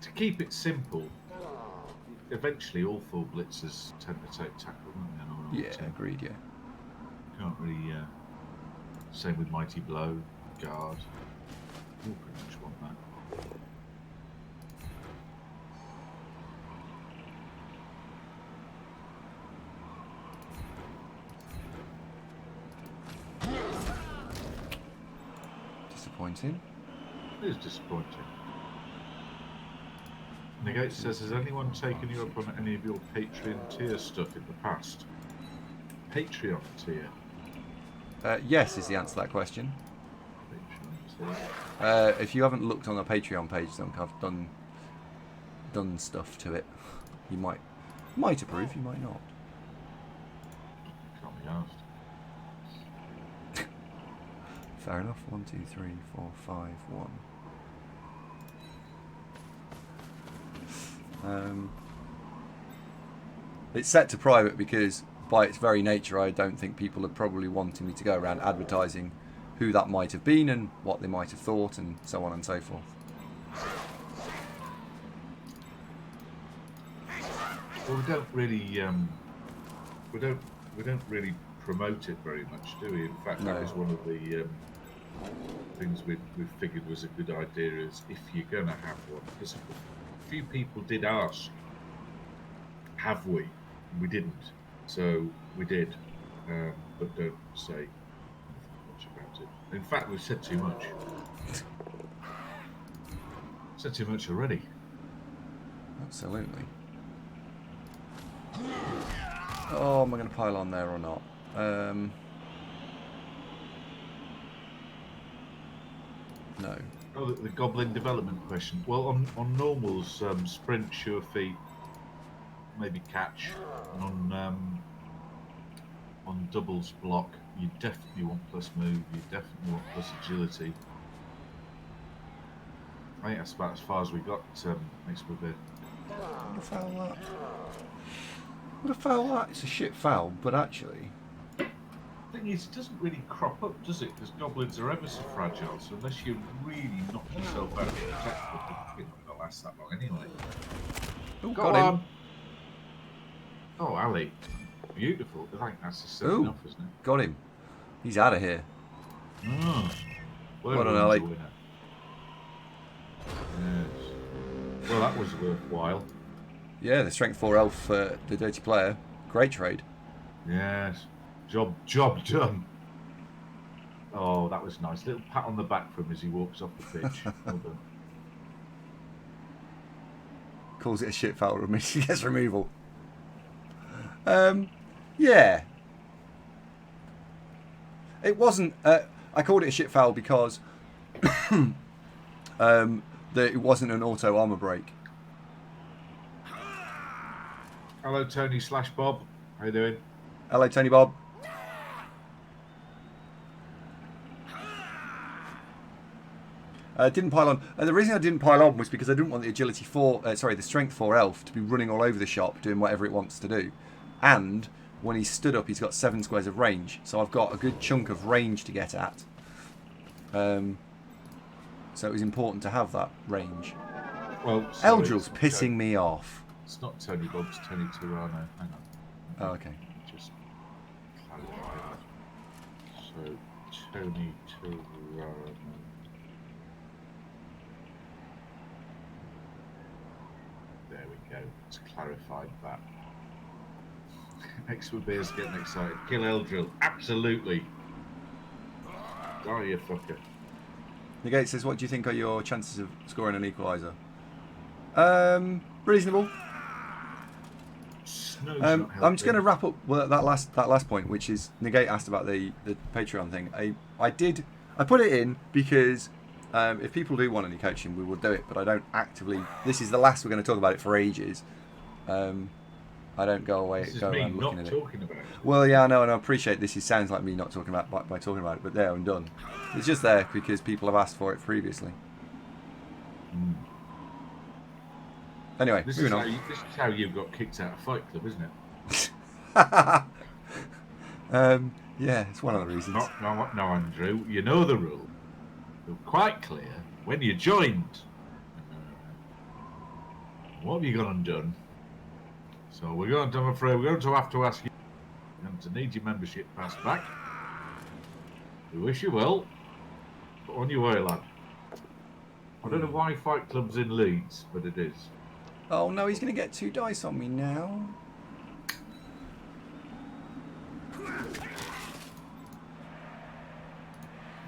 To keep it simple, eventually all 4 blitzers tend to take tackle, don't they? Yeah, agreed. Yeah. Can't really Same with Mighty Blow, Guard. We'll pretty much want that. Disappointing. It is disappointing. Negate says, has anyone taken you up on any of your Patreon tier stuff in the past? Patreon tier? Yes, is the answer to that question. Patreon tier. If you haven't looked on our Patreon page, then I've done stuff to it. You might approve, you might not. Can't be asked. Fair enough. 1, 2, 3, 4, 5, 1. It's set to private because by its very nature I don't think people are probably wanting me to go around advertising who that might have been and what they might have thought and so on and so forth. Well, we don't really we don't really promote it very much, do we? In fact, No. that was one of the things we figured was a good idea, is if you're going to have one, because a few people did ask, have we? We didn't, so we did, but don't say much about it. In fact, we've said too much. Said too much already. Absolutely. Oh, am I going to pile on there or not? No. Oh, the goblin development question. Well, on normals, sprint, sure feet, maybe catch. And on doubles block, you definitely want plus move. You definitely want plus agility. I think that's about as far as we got next with it. What a foul that. What a foul that. It's a shit foul, but actually... The thing is, it doesn't really crop up, does it? Because goblins are ever so fragile, so unless you really knock yourself out of the textbook, you're not going to last that long anyway. Ooh, Go got on! him. Oh, Ali. Beautiful. I think that's just Ooh. enough, isn't it? Got him. He's out of here. Well done, Ali. Yes. Well, that was worthwhile. Yeah, the strength 4 elf for the dirty player. Great trade. Yes. Job done. Oh, that was nice. Little pat on the back from him as he walks off the pitch. Well done. Calls it a shit foul. He gets removal. Yeah. It wasn't... I called it a shit foul because it wasn't an auto armor break. Hello, Tony / Bob. How you doing? Hello, Tony Bob. Didn't pile on. The reason I didn't pile on was because I didn't want the agility 4, the strength 4 elf to be running all over the shop doing whatever it wants to do. And when he's stood up, he's got 7 squares of range, so I've got a good chunk of range to get at. So it was important to have that range. Well, sorry, Eldril's pissing me off. It's not Tony Bob, it's Tony Turano. Hang on. Oh, okay. Just clarify that. So, Tony Turano. There we go. It's clarified that. Extra Beer's getting excited. Kill Eldril. Absolutely. Die, you fucker. Negate says, what do you think are your chances of scoring an equaliser? Reasonable. I'm just going to wrap up that last point, which is Negate asked about the Patreon thing. I put it in because if people do want any coaching, we will do it. But I don't actively. This is the last we're going to talk about it for ages. I don't go away. This is go me around looking not at it. talking about it. Well, yeah, I know, and I appreciate this. It sounds like me not talking about by talking about it, but there, I'm done. It's just there because people have asked for it previously. Anyway, This moving is on. this is how you got kicked out of Fight Club, isn't it? Yeah, it's one of the reasons. No, Andrew. You know the rule. They were quite clear when you joined. What have you gone and done? So I'm afraid we're going to have to ask you to need your membership passed back. We wish you well. But on your way, lad. I don't know why Fight Club's in Leeds, but it is. Oh no, he's going to get 2 dice on me now.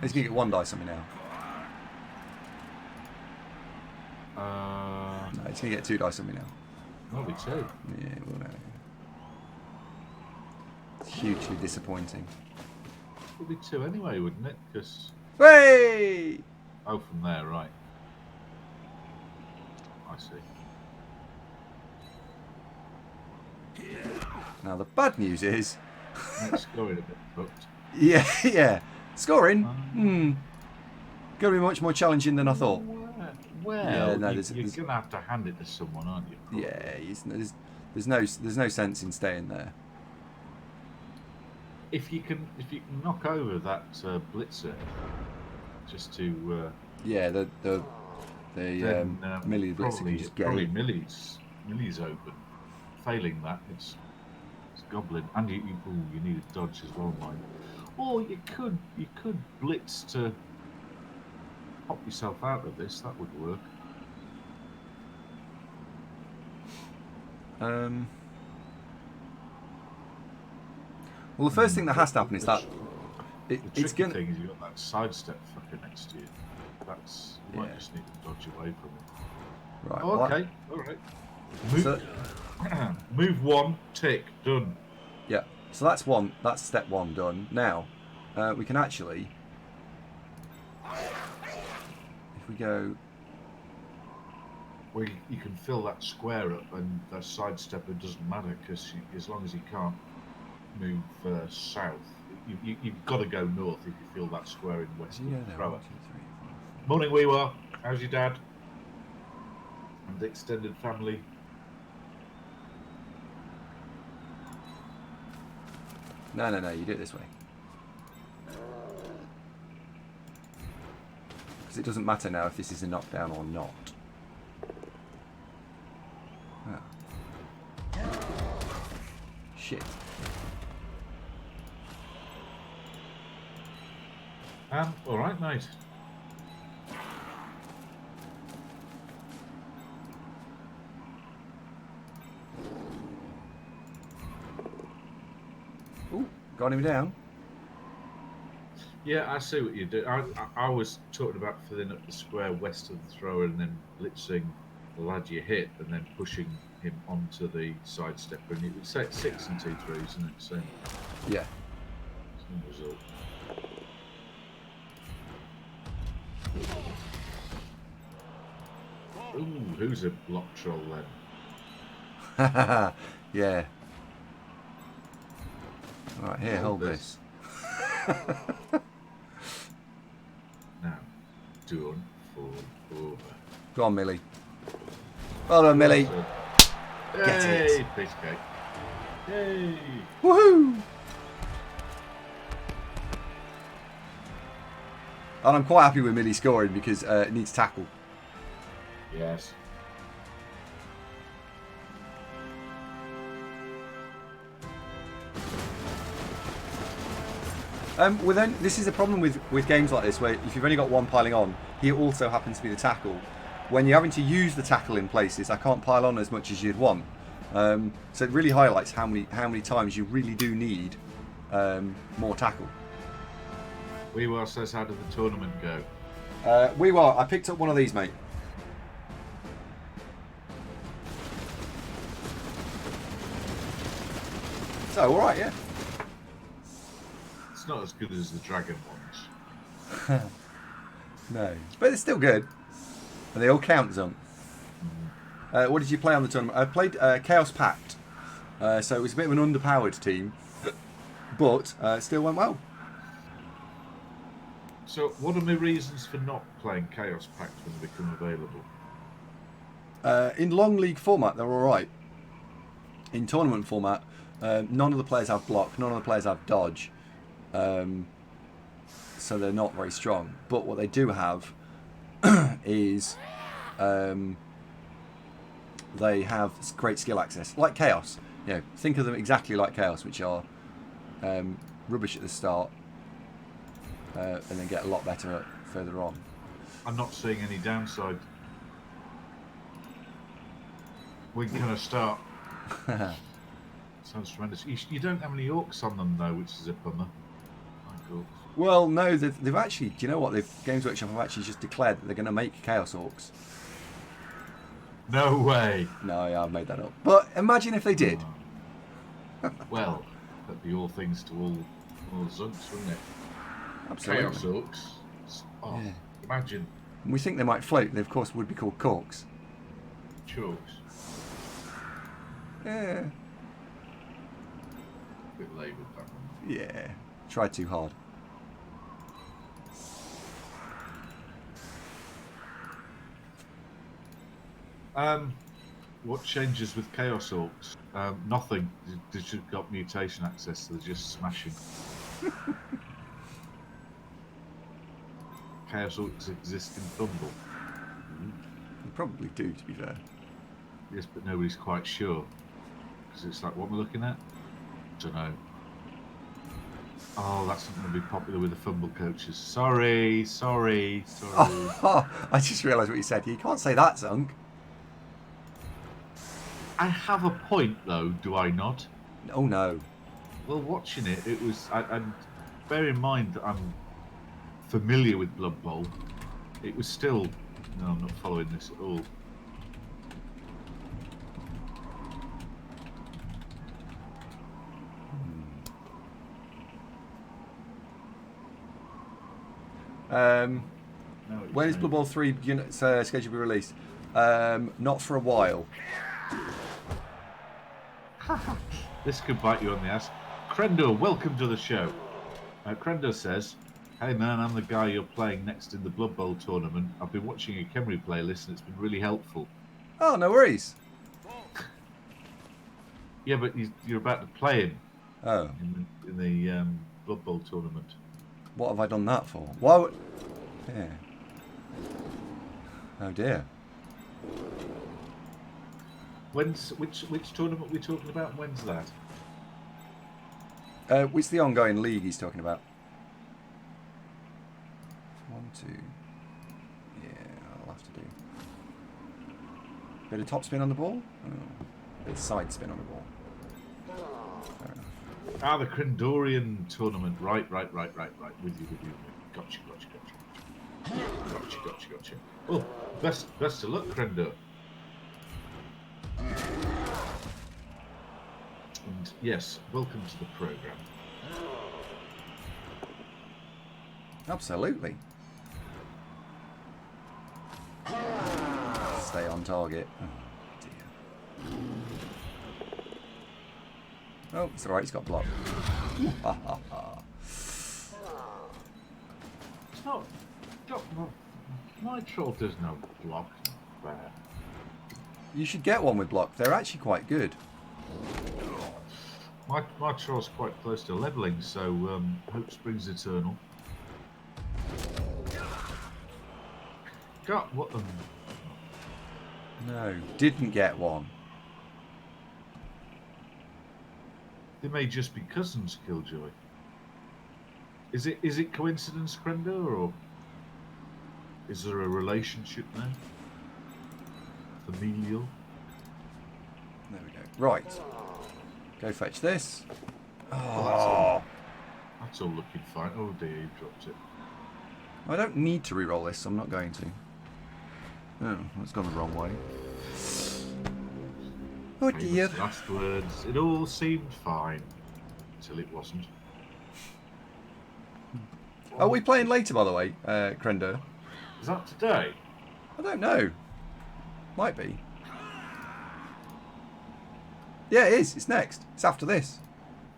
He's going to get 1 dice on me now. No, he's going to get 2 dice on me now. Maybe 2. Yeah, well, no. It's hugely disappointing. Would be 2 anyway, wouldn't it? Because Hey! oh, from there, right. I see. Now the bad news is, Let's go in a bit fucked. yeah, scoring. Going to be much more challenging than I thought. Well, Yeah, no, you're there's- going to have to hand it to someone, aren't you? Probably. Yeah, there's no sense in staying there. If you can knock over that blitzer, just to Yeah, the then Millie Blitzer can just get probably in. Millie's open. Failing that, it's goblin, and you need a dodge as well, mind. Or you could blitz to pop yourself out of this. That would work. Well, the first thing that has to happen is that The it's tricky going. thing is you've got that sidestep fucker next to you. You might Yeah. just need to dodge away from it. Right. Oh, well, okay, all right. Move, So, move 1, tick, done. yeah. So that's one. That's step 1 done. Now, we can actually, if we go, Well, you can fill that square up, and the sidestepper doesn't matter because as long as you can't move south, you've got to go north if you fill that square in west. yeah, of there. Thrower. 1, 2, 3, 4. Morning, Weewa. How's your dad? And the extended family. No, you do it this way. Because it doesn't matter now if this is a knockdown or not. Ah. Shit. All right, nice. Ooh, got him down. Yeah, I see what you do. I was talking about filling up the square west of the thrower and then blitzing the lad you hit and then pushing him onto the sidestepper. And it was 6 and 2 3s, isn't it? Same Yeah. result. Ooh, who's a block troll then? Yeah. Alright, here, hold this. Now, done for over. Go on, Millie. Well done, Millie. Get Yay, it. piece cake. Yay! Woohoo! And I'm quite happy with Millie scoring because it needs tackle. Yes. This is a problem with games like this, where if you've only got one piling on, he also happens to be the tackle. When you're having to use the tackle in places, I can't pile on as much as you'd want. So it really highlights how many times you really do need more tackle. Weewell says, how did the tournament go? I picked up one of these, mate. So, alright, yeah. It's not as good as the dragon ones. No. But it's still good. And they all count, Zump. What did you play on the tournament? I played Chaos Pact. So it was a bit of an underpowered team. But it still went well. So, what are my reasons for not playing Chaos Pact when they become available? In long league format, they're alright. In tournament format, none of the players have block, none of the players have dodge. So they're not very strong. But what they do have is they have great skill access, like Chaos. You know, think of them exactly like Chaos, which are rubbish at the start, and then get a lot better further on. I'm not seeing any downside. When can I start? Sounds tremendous. You don't have any orcs on them though, which is a bummer. My God. Well, no, they've actually. Do you know what? Games Workshop have actually just declared that they're going to make Chaos Orcs. No way. No, yeah, I've made that up. But imagine if they did. Well, that'd be all things to all Zunks, wouldn't it? Absolutely. Chaos Orcs. Oh, Yeah. imagine. We think they might float. They, of course, would be called Corks. Chalks. Yeah. Bit laboured that one. Yeah. Tried too hard. What changes with Chaos Orcs? Nothing. They just got mutation access, so they're just smashing. Chaos Orcs exist in Thumble. They probably do, to be fair. Yes, but nobody's quite sure. Because it's like, what am I looking at? Don't know. Oh, that's not going to be popular with the Fumble coaches. Sorry. Oh, I just realised what you said. You can't say that, Zunk. I have a point, though, do I not? Oh, no. Well, watching it, it was... And bear in mind that I'm familiar with Blood Bowl. It was still... No, I'm not following this at all. When is Blood Bowl 3 scheduled to be released? Not for a while. This could bite you on the ass. Crendo, welcome to the show. Crendo says, "Hey man, I'm the guy you're playing next in the Blood Bowl tournament. I've been watching your Khemri playlist and it's been really helpful." Oh, no worries. Yeah, but you're about to play him Oh, in the Blood Bowl tournament. what have I done that for? Why would... Yeah. Oh, dear. Which tournament are we talking about? When's that? It's the ongoing league he's talking about. 1, 2. Yeah, I'll have to do. Bit of top spin on the ball. Oh. Bit of side spin on the ball. Fair enough. Ah, the Crendorian tournament. Right. With you. Gotcha. Well, best of luck, Crendo. And yes, welcome to the program. Absolutely. Stay on target. Oh, dear. Oh, it's alright, he's got blocked. It's not. My troll does no block. You should get one with block. They're actually quite good. My troll's quite close to leveling, so hope springs eternal. God, what the... No, didn't get one. They may just be cousins, Killjoy. Is it coincidence, Crendo, or is there a relationship now? Familial? There we go. Right. Go fetch this. Oh, that's all looking fine. Oh dear, you dropped it. I don't need to re-roll this, so I'm not going to. Oh, that's gone the wrong way. Oh dear. Famous last words. It all seemed fine until it wasn't. Are we playing later, by the way, Crendo? Is that today? I don't know. Might be. Yeah, it is. It's next. It's after this.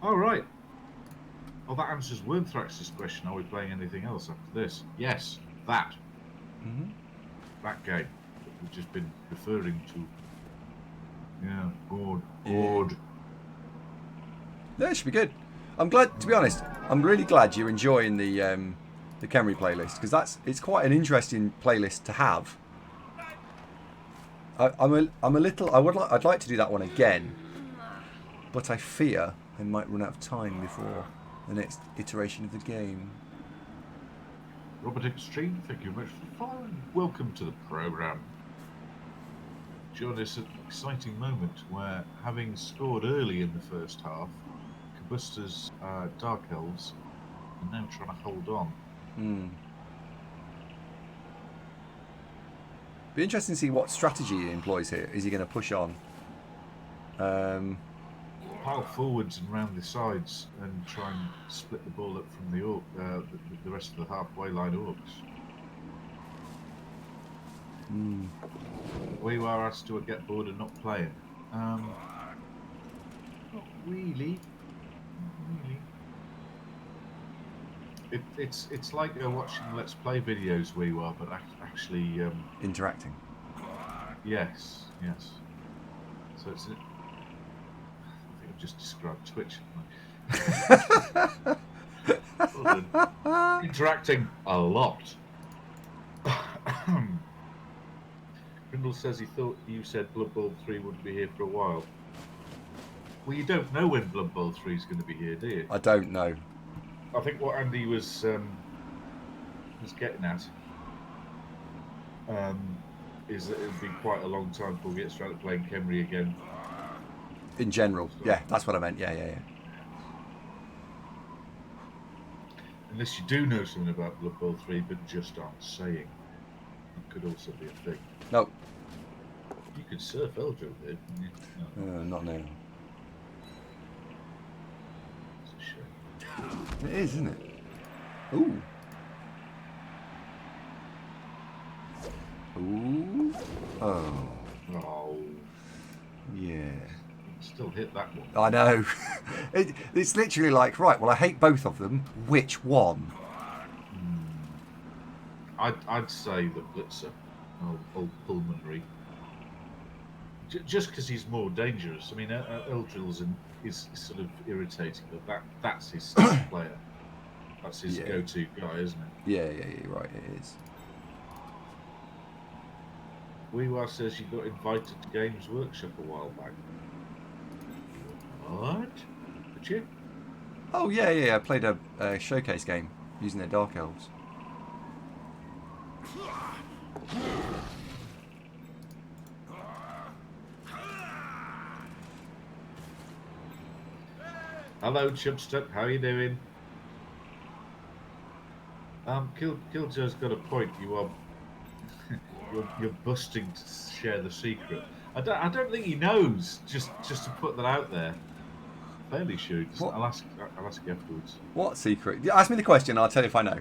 Oh, right. Oh, that answers Wormthrax's question. Are we playing anything else after this? Yes, that. Mm-hmm. That game that we've just been referring to. Yeah, good. Yeah, it should be good. I'm glad, to be honest, I'm really glad you're enjoying the Khemri playlist, because it's quite an interesting playlist to have. I'd like to do that one again, but I fear I might run out of time before the next iteration of the game. Robert Extreme, thank you very much for following. Welcome to the program. Join us at an exciting moment where, having scored early in the first half, Kabusta's Dark Elves are now trying to hold on. Be interesting to see what strategy he employs here. Is he going to push on? Pile forwards and round the sides and try and split the ball up from the rest of the halfway line Orcs. We were asked to get bored and not playing. Not really. It's like watching Let's Play videos we were, but actually Interacting. Yes. So it's. I think I've just described Twitch. Interacting a lot. Grindle says he thought you said Blood Bowl 3 wouldn't be here for a while. Well, you don't know when Blood Bowl 3 is going to be here, do you? I don't know. I think what Andy was getting at is that it'll be quite a long time before we get started playing Khemri again. In general, yeah, that's what I meant. Yeah. Unless you do know something about Blood Bowl 3, but just aren't saying. That could also be a thing. No. You could surf Eldro there, couldn't you? No. Not now. It's a shame. It is, isn't it? Ooh. Oh. Oh. Yeah. Still hit that one. I know. It's literally like, right, well, I hate both of them. Which one? I'd say the Blitzer, old Pulmonary. Just because he's more dangerous. I mean, Eldril's is sort of irritating, but that's his style player. That's his go-to guy, isn't it? Yeah, you're right, it is. Weewa says you got invited to Games Workshop a while back. What? Did you? Oh, yeah, I played a showcase game using their Dark Elves. Hello, Chubstep. How are you doing? Killjoe's got a point. You are you're busting to share the secret. I don't think he knows. Just to put that out there. Fairly sure. I'll ask you afterwards. What secret? Yeah, ask me the question. I'll tell you if I know.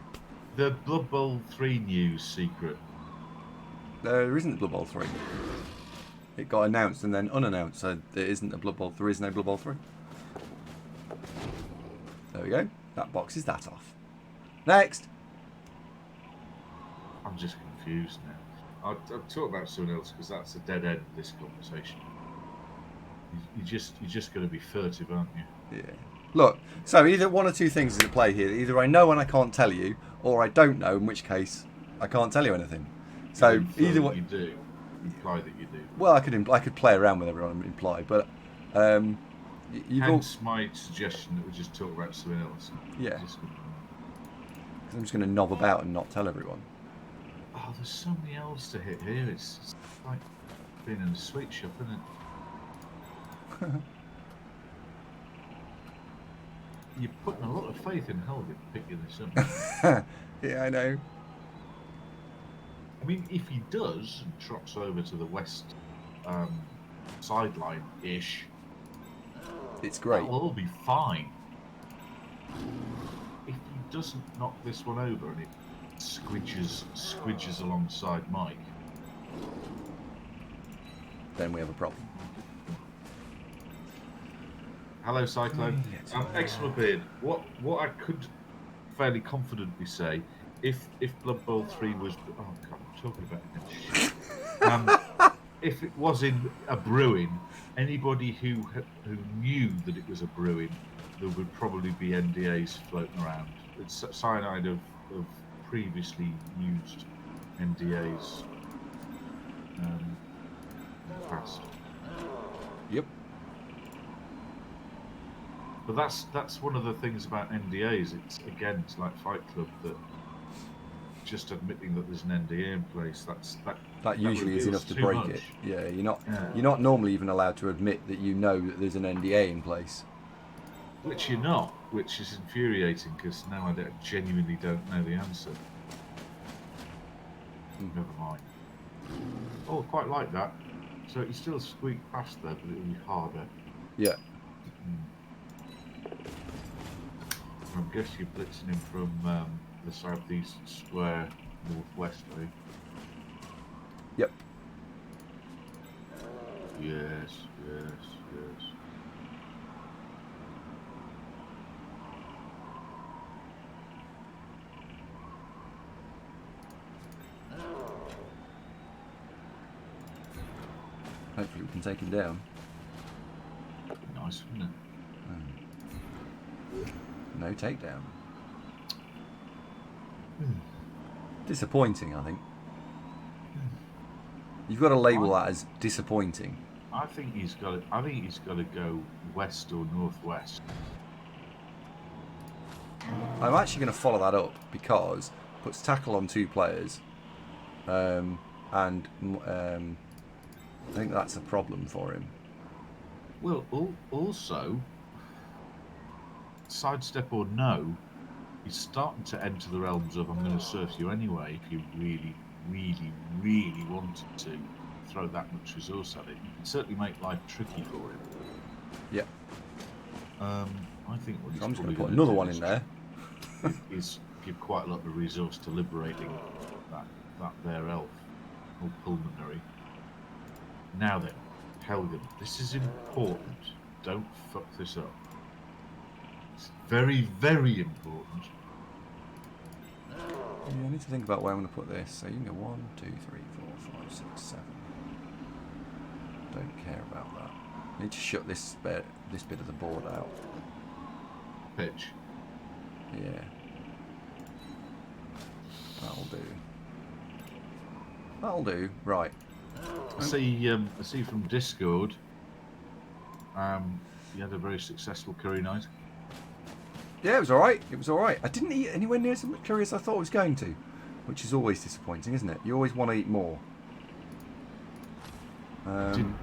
The Blood Bowl 3 news secret. There isn't Blood Bowl 3. It got announced and then unannounced, so there isn't a Blood Bowl 3. There is no Blood Bowl 3. There we go. That boxes that off. Next. I'm just confused now. I'll talk about someone else because that's the dead end of this conversation. You're just going to be furtive, aren't you? Yeah. Look, so either one or two things is at play here. Either I know and I can't tell you, or I don't know, in which case I can't tell you anything. So either way, you do imply that you do. Well, I could play around with everyone and imply, but hence my suggestion that we just talk about something else. Yeah. Because I'm just going to knob about and not tell everyone. Oh, there's so many elves to hit here. It's like being in a sweet shop, isn't it? You're putting a lot of faith in Helget picking this up. Yeah, I know. I mean, if he does and trots over to the west sideline-ish, it's great. That'll all be fine. If he doesn't knock this one over and it squidges alongside Mike, then we have a problem. Hello, Cyclone. Eczema Beard. What I could fairly confidently say, if Blood Bowl 3 was... Oh, God, I'm talking about it. If it was in a brewing, anybody who knew that it was a brewing, there would probably be NDAs floating around. It's cyanide of previously used NDAs in the past. Yep. But that's one of the things about NDAs. It's like Fight Club, that just admitting that there's an NDA in place. That usually is enough to break it. Yeah, you're not normally even allowed to admit that you know that there's an NDA in place. Which you're not, which is infuriating because now I genuinely don't know the answer. Never mind. Oh, I quite like that. So you still squeak past there, but it'll be harder. Yeah. I guess you're blitzing him from the southeast square, northwest way. Yep. Yes. Hopefully we can take him down. Nice, wouldn't it? No takedown. Disappointing, I think. You've got to label that as disappointing. I think he's got to go west or northwest. I'm actually going to follow that up because it puts tackle on 2 players, and I think that's a problem for him. Well, also, sidestep or no, he's starting to enter the realms of I'm going to surf you anyway if you really, really, really wanted to throw that much resource at it. You can certainly make life tricky for him. Yep. I think what he's I'm just going probably to put another one in there. is give quite a lot of resource to liberating that there elf or pulmonary. Now then, Helgen, this is important. Don't fuck this up. It's very, very important. Yeah, I need to think about where I'm going to put this. So you can go 1, 2, 3, 4, 5, 6, 7. Don't care about that. I need to shut this bit of the board out. Pitch. Yeah. That'll do. Right. I see from Discord. You had a very successful curry night. Yeah, it was alright. I didn't eat anywhere near as much curry as I thought I was going to, which is always disappointing, isn't it? You always want to eat more.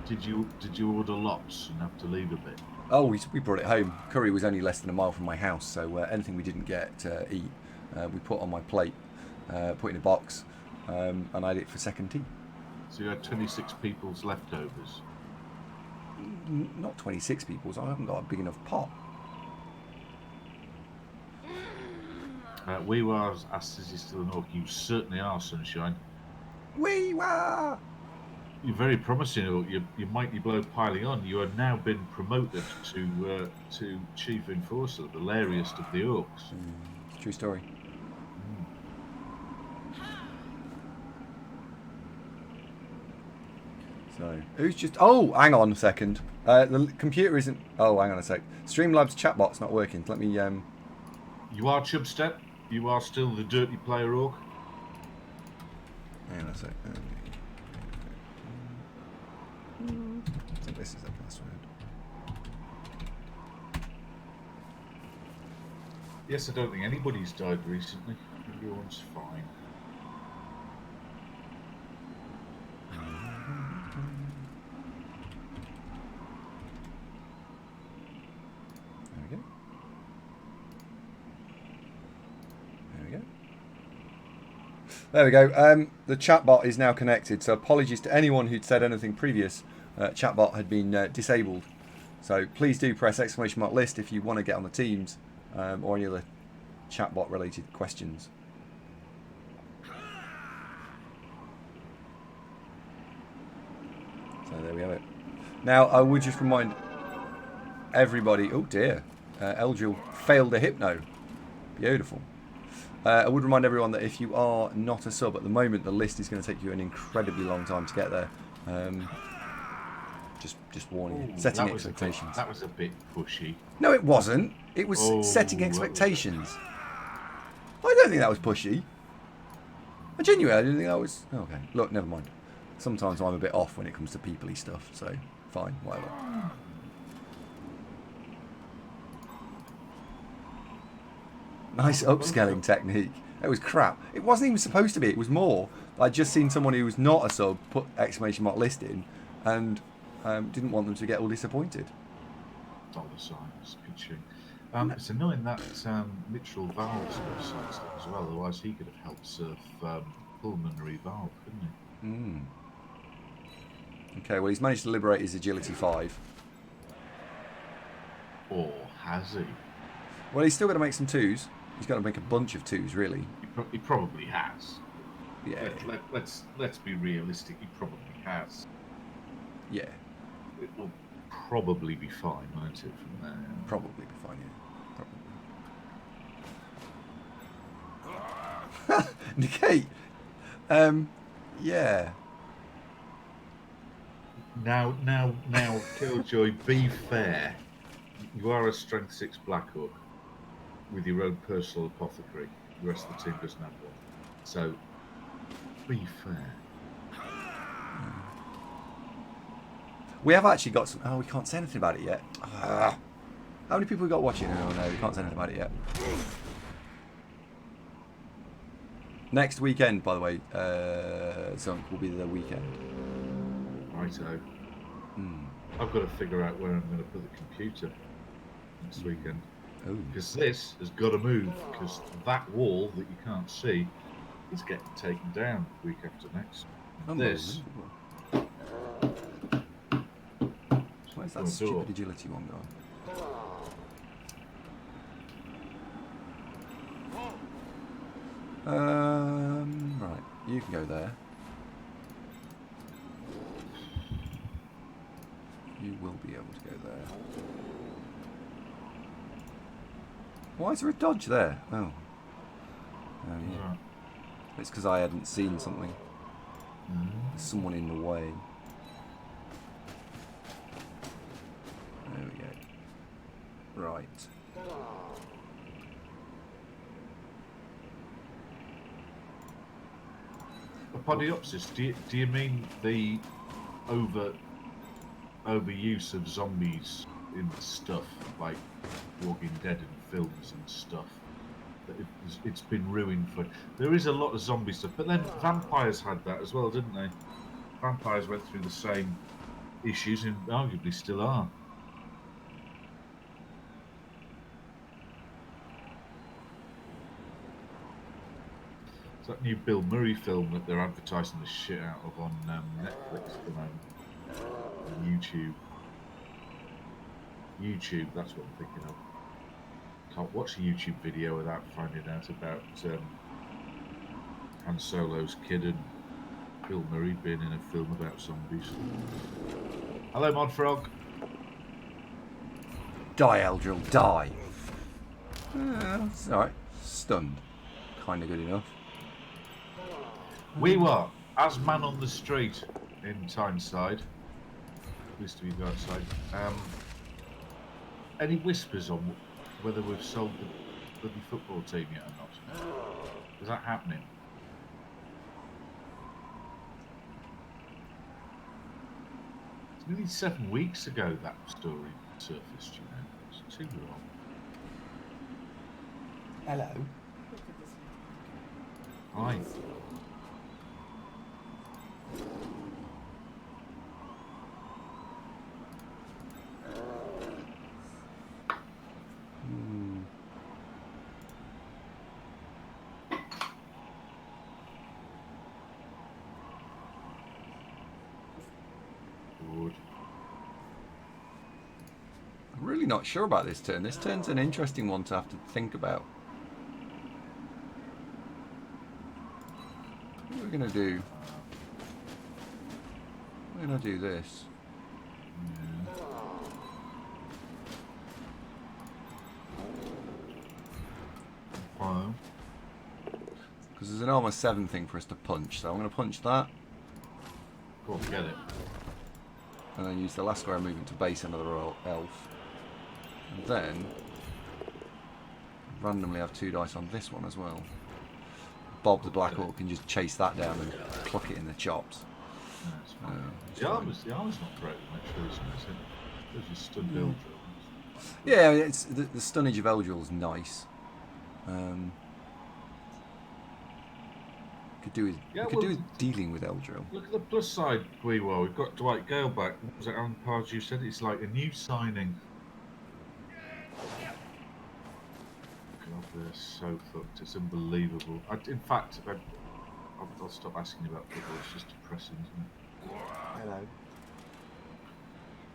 Did you order lots and have to leave a bit? Oh, we brought it home. Curry was only less than a mile from my house, so anything we didn't get to eat, we put on my plate, put in a box, and I ate it for second tea. So you had 26 people's leftovers? Not 26 people's. I haven't got a big enough pot. We were asked, is he still an orc? You certainly are, Sunshine. We were! You're very promising, orc. You mighty blow piling on. You have now been promoted to Chief Enforcer, the lariest of the orcs. True story. So, who's just... Oh, hang on a second. The computer isn't... Oh, hang on a sec. Streamlabs chatbot's not working. Let me... You are Chubstep. You are still the dirty player orc. Hang on a sec. I think this is the password. Yes, I don't think anybody's died recently. Everyone's fine. There we go. The chatbot is now connected, so apologies to anyone who'd said anything previous. Chatbot had been disabled. So please do press !list if you want to get on the Teams or any other chatbot related questions. So there we have it. Now I would just remind everybody, oh dear, Eldril failed a hypno. Beautiful. I would remind everyone that if you are not a sub at the moment, the list is going to take you an incredibly long time to get there. Just warning you. Setting expectations. That was a bit pushy. No, it wasn't. It was setting expectations. I don't think that was pushy. I genuinely didn't think that was... Okay, look, never mind. Sometimes I'm a bit off when it comes to people-y stuff, so fine, whatever. Nice upscaling technique. It was crap. It wasn't even supposed to be. It was more. I'd just seen someone who was not a sub put exclamation mark list in, and didn't want them to get all disappointed. Dollar signs, pitching. It's annoying that Mitchell Valve's website's up as well. Otherwise, he could have helped surf Pulmonary Valve, couldn't he? Mm. Okay, well, he's managed to liberate his agility 5. Or has he? Well, he's still got to make some 2s. He's got to make a bunch of 2s, really. He probably has. Yeah. Let's be realistic. He probably has. Yeah. It will probably be fine, won't it? From there. Probably be fine. Yeah. Probably. Negate. Yeah. Now, Killjoy, be fair. You are a Strength 6 Blackhawk with your own personal apothecary. The rest of the team doesn't have one. So, be fair. We have actually got some... Oh, we can't say anything about it yet. How many people we got watching? Oh, no, we can't say anything about it yet. Next weekend, by the way, Zunk will be the weekend. Righto. I've got to figure out where I'm going to put the computer next weekend. Because this has got to move, because that wall that you can't see is getting taken down week after next. This... Where's that stupid agility one gone? Right, you can go there. You will be able to go there. Why is there a dodge there? Oh. Oh yeah. It's because I hadn't seen something. There's someone in the way. There we go. Right. Apodiopsis, do you mean the overuse of zombies in stuff like Walking Dead and films and stuff? That it's been ruined for. There is a lot of zombie stuff, but then vampires had that as well, didn't they? Vampires went through the same issues and arguably still are. That new Bill Murray film that they're advertising the shit out of on Netflix at the moment. YouTube. That's what I'm thinking of. Can't watch a YouTube video without finding out about Han Solo's kid and Bill Murray being in a film about zombies. Hello, Modfrog. Die, Eldril, die. It's alright. Stunned. Kind of good enough. We were, as man on the street in Tyneside, used to be go outside, any whispers on whether we've sold the bloody football team yet or not? Is that happening? It's nearly 7 weeks ago that story surfaced, you know. It's too long. Hello. Hi. I'm really not sure about this turn. This turn's an interesting one to have to think about. What are we going to do? We're going to do this. Because there's an armor 7 thing for us to punch, so I'm going to punch that. Go on, get it. And then use the last square movement to base another elf. And then randomly have 2 dice on this one as well. Bob the Black Orc can just chase that down and cluck it in the chops. The armor's not great, actually, isn't it? There's a stun Eldril. Yeah, it's the stunnage of Eldril's nice. Could do with Yeah, we could well, do with dealing with Eldril. look at the plus side, Weewell. We've got Dwight Gale back. What was it, Alan Pardew said? It's like a new signing. God, they're so fucked. It's unbelievable. In fact, I'll stop asking about football. It's just depressing, isn't it? Hello.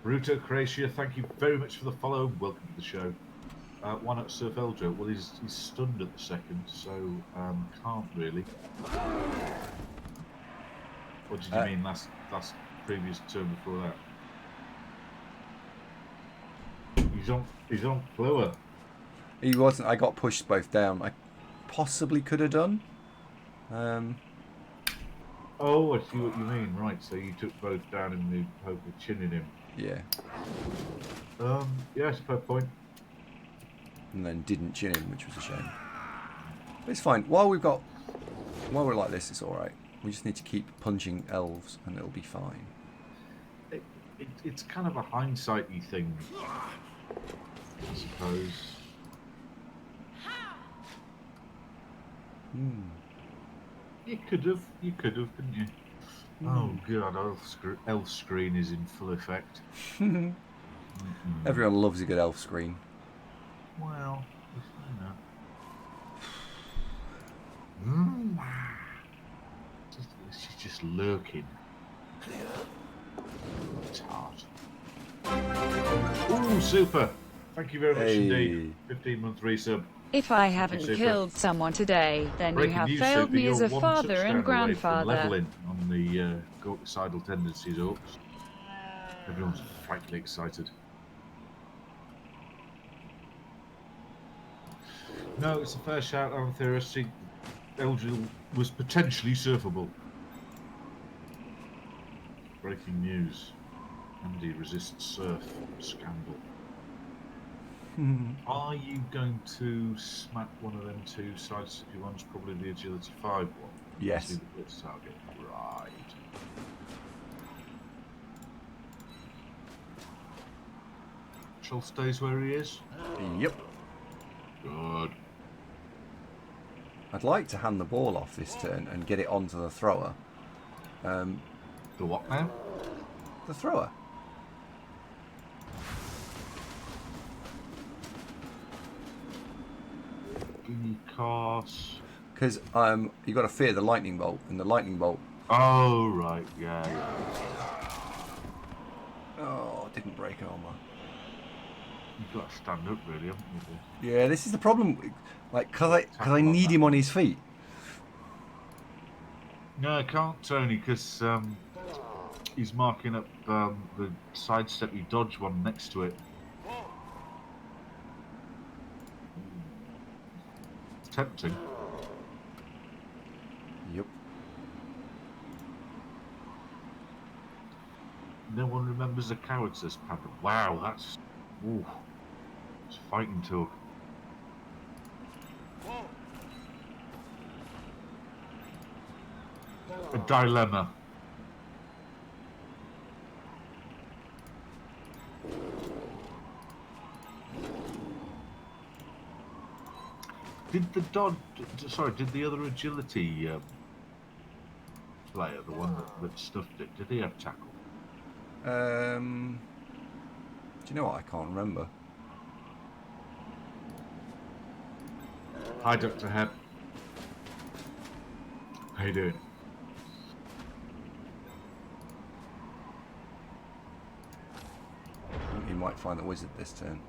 Bruto Croatia, thank you very much for the follow. Welcome to the show. Why not Surf Eldro? Well, he's stunned at the second, so can't really. What did you mean last previous turn before that? He's on Fluor. He wasn't. I got pushed both down. I possibly could have done. Oh, I see what you mean. Right, so you took both down in the hope of chinning him. Yeah. Yes, fair point. And then didn't chin him, which was a shame. But it's fine. While we're like this, it's all right. We just need to keep punching elves, and it'll be fine. It's kind of a hindsighty thing, I suppose. You could have, couldn't you? Oh god, elf screen is in full effect. Everyone loves a good elf screen. Well, you know. She's just lurking. Tart. Ooh, super! Thank you very much indeed. 15-month resub. If I haven't killed someone today, then you have failed me as a father and grandfather. Leveling on the suicidal tendencies, Orcs. Everyone's frightfully excited. No, it's a fair shout, Amethyst. Eldril was potentially surfable. Breaking news. MD resists surf. Scandal. Are you going to smack one of them two side sticky ones? Probably the agility 5 one. Yes. See the blitz target. Right. Troll stays where he is. Yep. Good. I'd like to hand the ball off this turn and get it onto the thrower. The what now? The thrower. Guinea Cars. Because you got to fear the lightning bolt, and the lightning bolt. Oh right, yeah. Oh, didn't break armor. You've got to stand up, really, haven't you? Yeah, this is the problem. Like, cause I need him on his feet. No, I can't, Tony, because he's marking up the sidestep you dodge one next to it. It's tempting. Yep. No one remembers the coward, says Panda. Wow, that's... Ooh. It's fighting talk. A dilemma. Did the other agility player, the one that stuffed it, did he have tackle? Do you know what? I can't remember. Hi, Dr. Heb. How you doing? You might find the wizard this turn.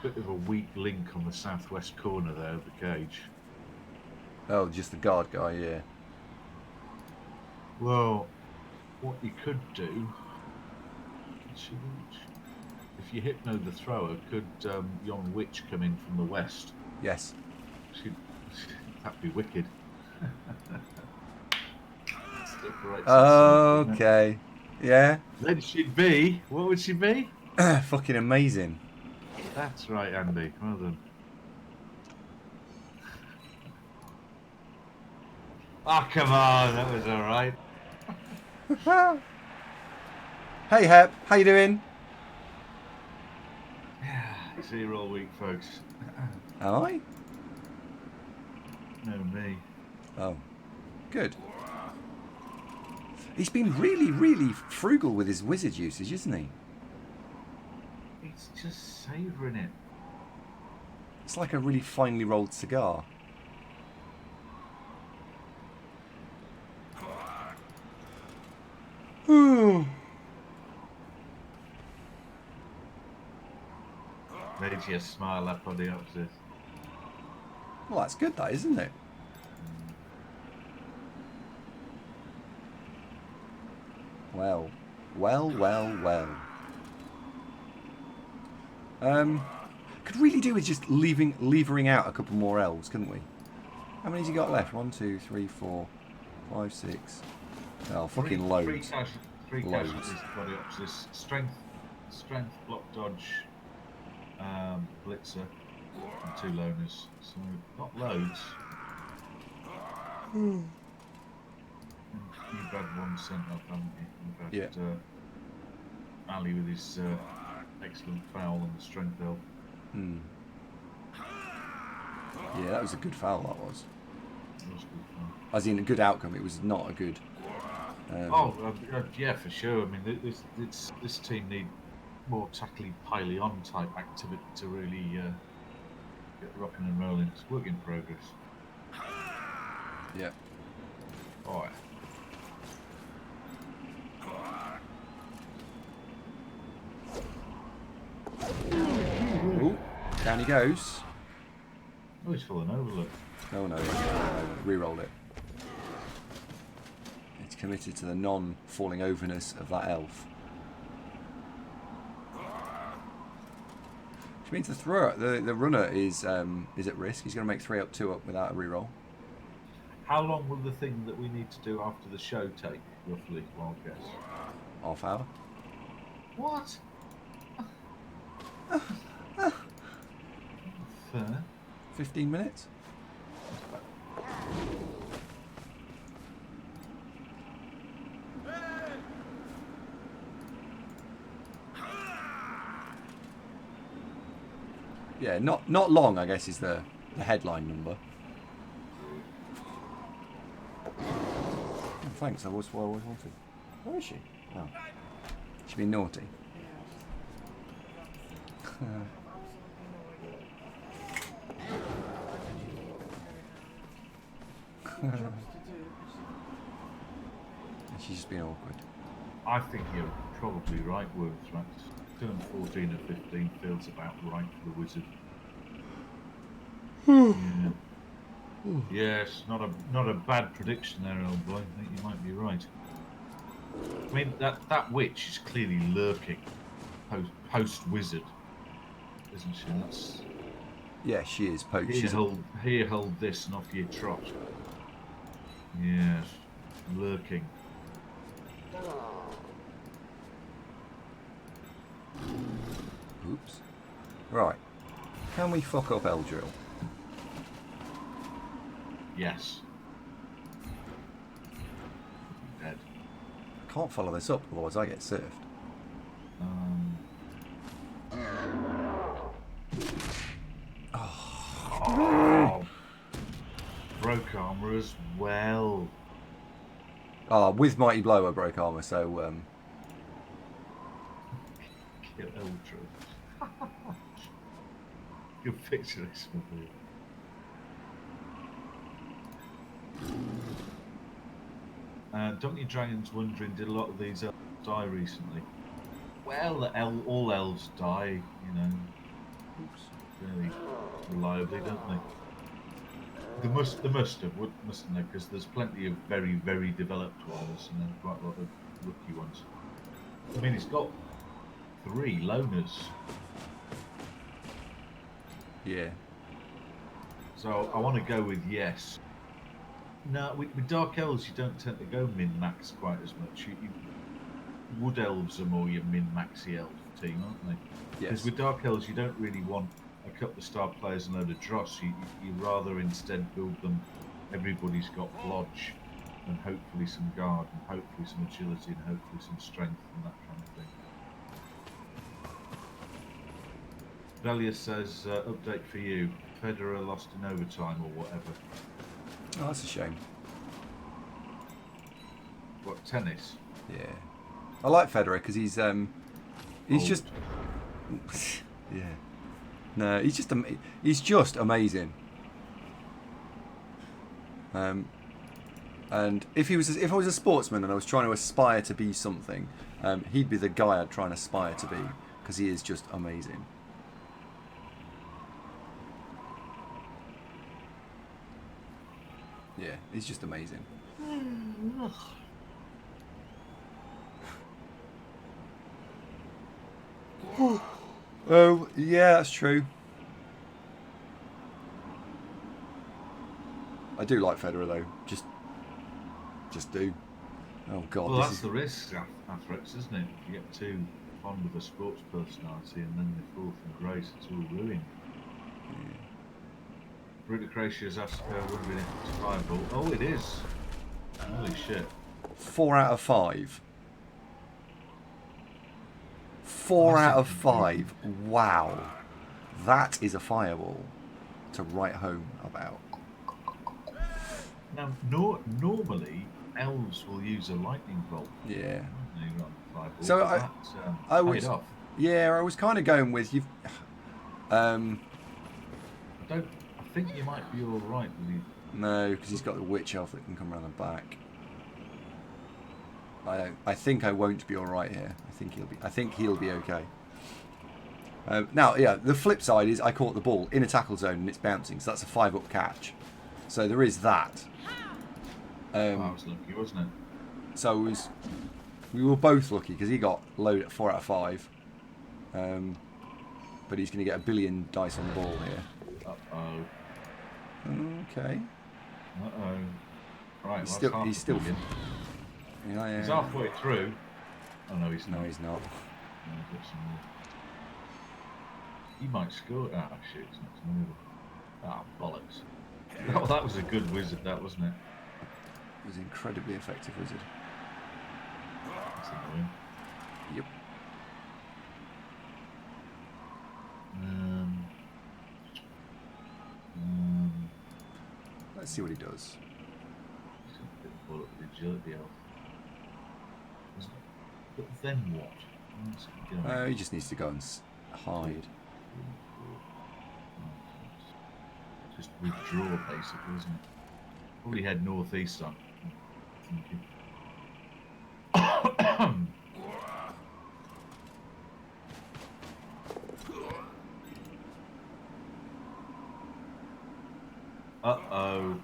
Bit of a weak link on the southwest corner there of the cage. Oh, just the guard guy, yeah. Well, what you could do... If you hypno the thrower, could yon witch come in from the west? Yes. That'd be wicked. Okay. Yeah. Then she'd be... What would she be? Fucking amazing. That's right, Andy. Well done. Oh, come on. That was alright. Hey, Hep. How you doing? See you all week, folks. Am I? No, me. Oh. Good. He's been really, really frugal with his wizard usage, isn't he? He's just savouring it. It's like a really finely rolled cigar. Made you smile up on the opposite. Well, that's good, that, isn't it? Well. Could really do with just levering out a couple more elves, couldn't we? How many's he got left? 1, 2, 3, 4, 5, 6. Oh, fucking loads. Three Loads. casualties body opposites. Strength, block dodge, blitzer, and 2 loners. So not loads. You've had 1 sent up, haven't you? You've had Ali with his excellent foul on the strength elf. Yeah, that was a good foul, that was. That was good foul. As in a good outcome, it was not a good... yeah, for sure. I mean, this team need more tackly, piley on type activity to really get rocking and rolling. It's work in progress. Yeah. All right. Ooh, down he goes. Oh, he's fallen over, look. Oh no, re-rolled it. It's committed to the non-falling overness of that elf. Which means the thrower, the runner is at risk. He's going to make 3 up, 2 up without a re-roll. How long will the thing that we need to do after the show take, roughly, wild guess? Half hour. What? Fair. 15 minutes. Yeah, not long, I guess, is the headline number. Oh, thanks, that was what I always wanted. Where is she? Oh. She's been naughty. She's just been awkward. I think you're probably right, Wordsworth. Turn 14 or 15 feels about right for the wizard. Yeah. Yes, not a bad prediction there, old boy. I think you might be right. I mean, that witch is clearly lurking post wizard, isn't she? That's Yeah, she is. here, hold this, and off you trot. Yes, lurking. Oops. Right. Can we fuck up Eldril? Yes. Dead. Can't follow this up, otherwise I get surfed. Oh. Broke armor as well. Ah, with Mighty Blow I broke armor, so Kill Ultra. You'll picture this with me. Donkey Dragon's wondering, did a lot of these elves die recently? Well, all elves die, you know, fairly reliably, don't they? They must have, mustn't they? Because there's plenty of very, very developed ones, and then quite a lot of rookie ones. I mean, it's got 3 loners. yeah. So I want to go with yes. No, with Dark Elves, you don't tend to go min-max quite as much. Wood Elves are more your min-maxy elf team, aren't they? Because Yes. with Dark Elves, you don't really want a couple of star players and a load of dross. You rather instead build them. Everybody's got blodge, and hopefully some guard, and hopefully some agility, and hopefully some strength, and that kind of thing. Velia says, update for you. Federer lost in overtime or whatever. Oh, that's a shame. tennis. Yeah. I like Federer because he's Old. just yeah. No, he's just amazing. And if I was a sportsman and I was trying to aspire to be something, he'd be the guy I'd try and aspire to be because he is just amazing. Yeah, he's just amazing. Oh, yeah, that's true. I do like Federer though. Just do. Oh God. Well, that's the risk, Athrix, isn't it? If you get too fond of a sports personality and then they fall from grace, it's all ruined. Rudicratius asked wondering if it's fireball. Oh, it is. Holy shit. 4 out of 5. 4 out of 5. Wow. That is a fireball to write home about. Now, normally, elves will use a lightning bolt. Yeah. So I was kind of going with you. I think you might be all right with you. No, because he's got the witch elf that can come around the back. I think I won't be all right here. I think he'll be okay. Now, yeah, the flip side is I caught the ball in a tackle zone and it's bouncing, so that's a 5-up catch. So there is that. That was lucky, wasn't it? So we were both lucky because he got low at 4 out of 5. But he's going to get a billion dice on the ball here. Uh-oh. Okay. Uh-oh. Right, he's still. Yeah. He's halfway through. Oh no, he's not. No, he's not. No, he's got some more. He might score. Ah, shit, it's not to move. Ah, bollocks. Oh, that was a good wizard, that wasn't it? It was an incredibly effective wizard. That's annoying. Yep. Let's see what he does. He's got a bit of ball up with agility elf. But then what? He just needs to go and hide. Just withdraw, basically, isn't it? Probably head northeast on. Thinking. Uh-oh.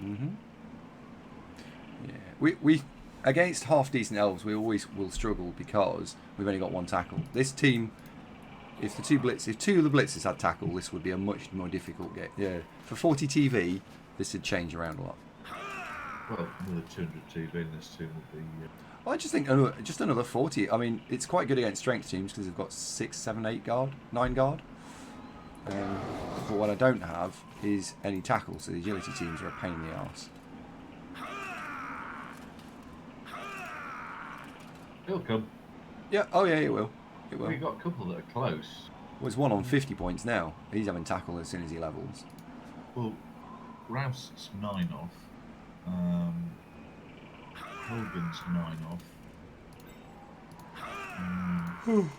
Mm-hmm. Yeah. We against half decent elves we always will struggle because we've only got one tackle. This team, if two of the blitzes had tackle, this would be a much more difficult game. Yeah. For 40 TV, this would change around a lot. Well, another 200 TV in this team would be. Well, I just think just another 40. I mean, it's quite good against strength teams because they've got 6, 7, 8 guard, 9 guard. But what I don't have is any tackle, so the agility teams are a pain in the arse. He'll come. Yeah, oh yeah, it will. It will. We've got a couple that are close. Well, there's one on 50 points now. He's having tackle as soon as he levels. Well, Roust's 9 off. Hogan's 9 off. Oh,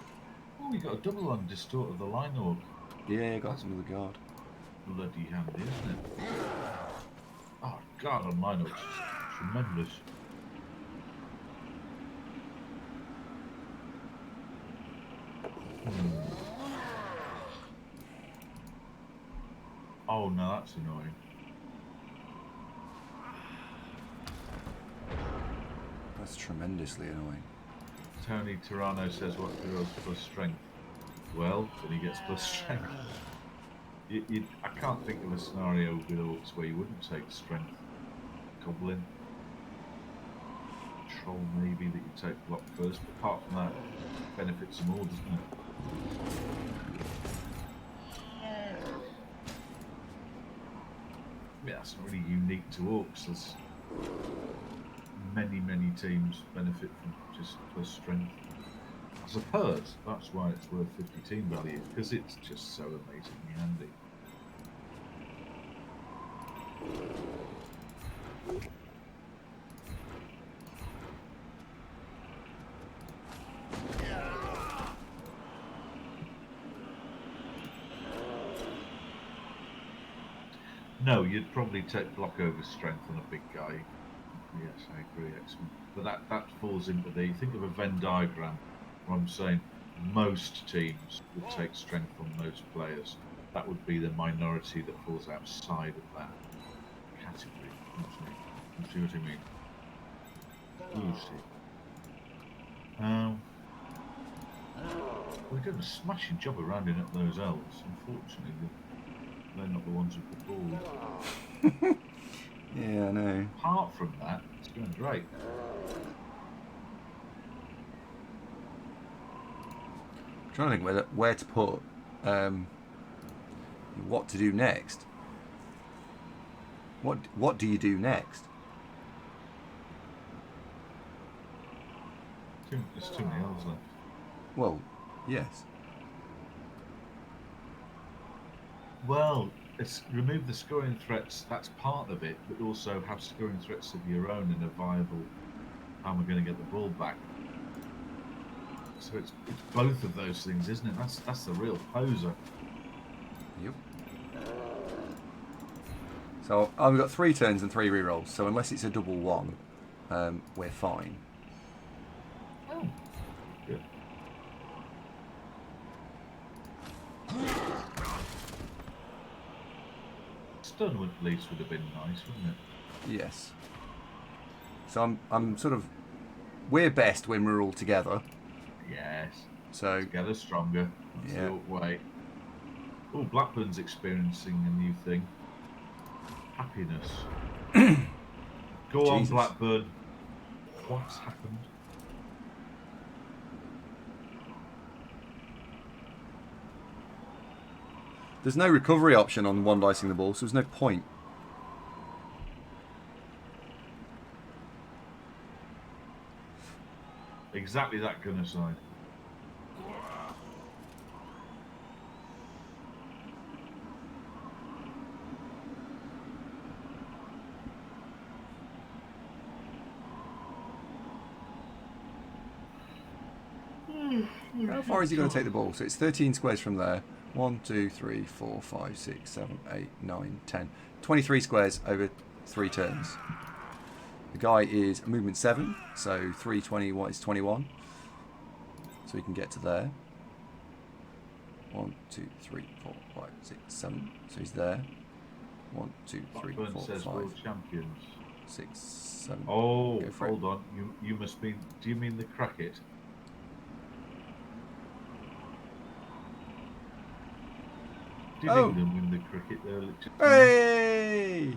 we got a double on Distort of the Line Orc. Yeah, got some of the guard. Bloody handy, isn't it? Oh, God, on Line Orc's tremendous. Oh no, that's annoying. That's tremendously annoying. Tony Tirano says what heroes plus strength. Well, then he gets plus strength. I can't think of a scenario with Orcs where you wouldn't take strength. Goblin. Troll maybe that you take block first, but apart from that, it benefits them all, doesn't it? Yeah, that's not really unique to Orcs. There's many teams benefit from just plus strength. I suppose that's why it's worth 50 team value, because it's just so amazingly handy. No, you'd probably take block over strength on a big guy. Yes, I agree, excellent. But that falls into the, think of a Venn diagram where I'm saying most teams would take strength on most players. That would be the minority that falls outside of that category. You see what I mean? You see. We're doing a smashing job of rounding up those elves. Unfortunately, they're not the ones with the ball. Yeah, I know. Apart from that, it's going great. I'm trying to think where to put what to do next. What do you do next? There's too many elves left. Well, yes. Well, it's remove the scoring threats. That's part of it, but also have scoring threats of your own and a viable. How am I going to get the ball back? So it's both of those things, isn't it? That's the real poser. Yep. So we've got 3 turns and 3 rerolls. So unless it's a double 1, we're fine. Oh, good. Stun would at least would have been nice, wouldn't it? Yes. So I'm sort of, we're best when we're all together. Yes. So Together stronger. That's yeah. the way. Oh, Blackburn's experiencing a new thing. Happiness. Go on, Jesus. Blackburn. What's happened? There's no recovery option on one dicing the ball, so there's no point. Exactly that gunner side. How far is he going to take the ball? So it's 13 squares from there. 1, 2, 3, 4, 5, 6, 7, 8, 9, 10. 23 squares over 3 turns. The guy is movement 7, so 320 is 21. So he can get to there. 1, 2, 3, 4, 5, 6, 7. So he's there. 1, 2, 3, Blackburn 4, says 5, world champions. 6, 7. Oh, Go for hold on. You must mean. Do you mean the cricket? Did England win the cricket early? Hey!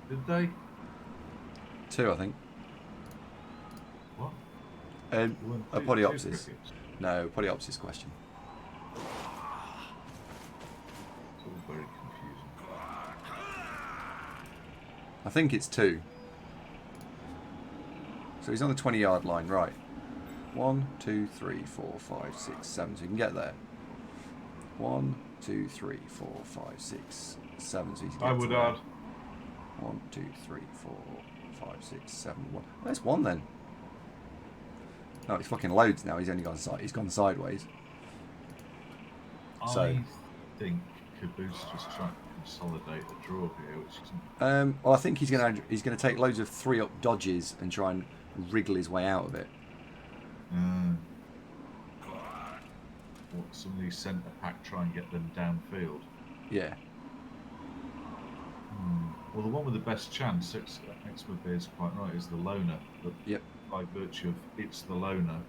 Did they? 2, I think. What? A They won two polyopsis. crickets? No, polyopsis question. It's all very confusing. I think it's 2. So he's on the 20-yard line, right? 1, 2, 3, 4, 5, 6, 7. So you can get there. 1, 2, 3, 4, 5, 6, 7. So you can get I would add. 1, 2, 3, 4, 5, 6, 7, 1. That's 1 then. No, it's fucking loads now. He's only gone he's gone sideways. So I think Caboose just trying to consolidate a draw here, which isn't. well, I think he's gonna take loads of 3-up dodges and try and wriggle his way out of it. What, some of these centre pack try and get them downfield. Yeah. Well, the one with the best chance, Exmoor is quite right, is the loner. But Yep. by virtue of it's the loner,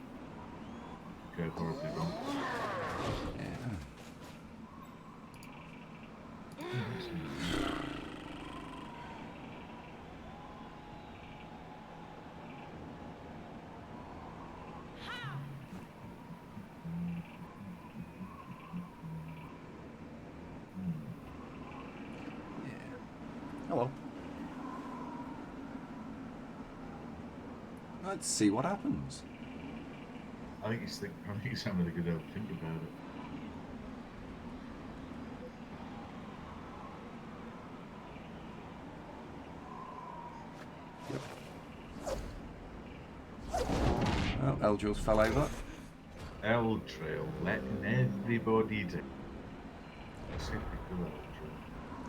I could go horribly wrong. Yeah. Oh well. Let's see what happens. I think he's having a good old think about it. Well, Eldril fell over. Eldril, letting everybody do. Typical Eldril.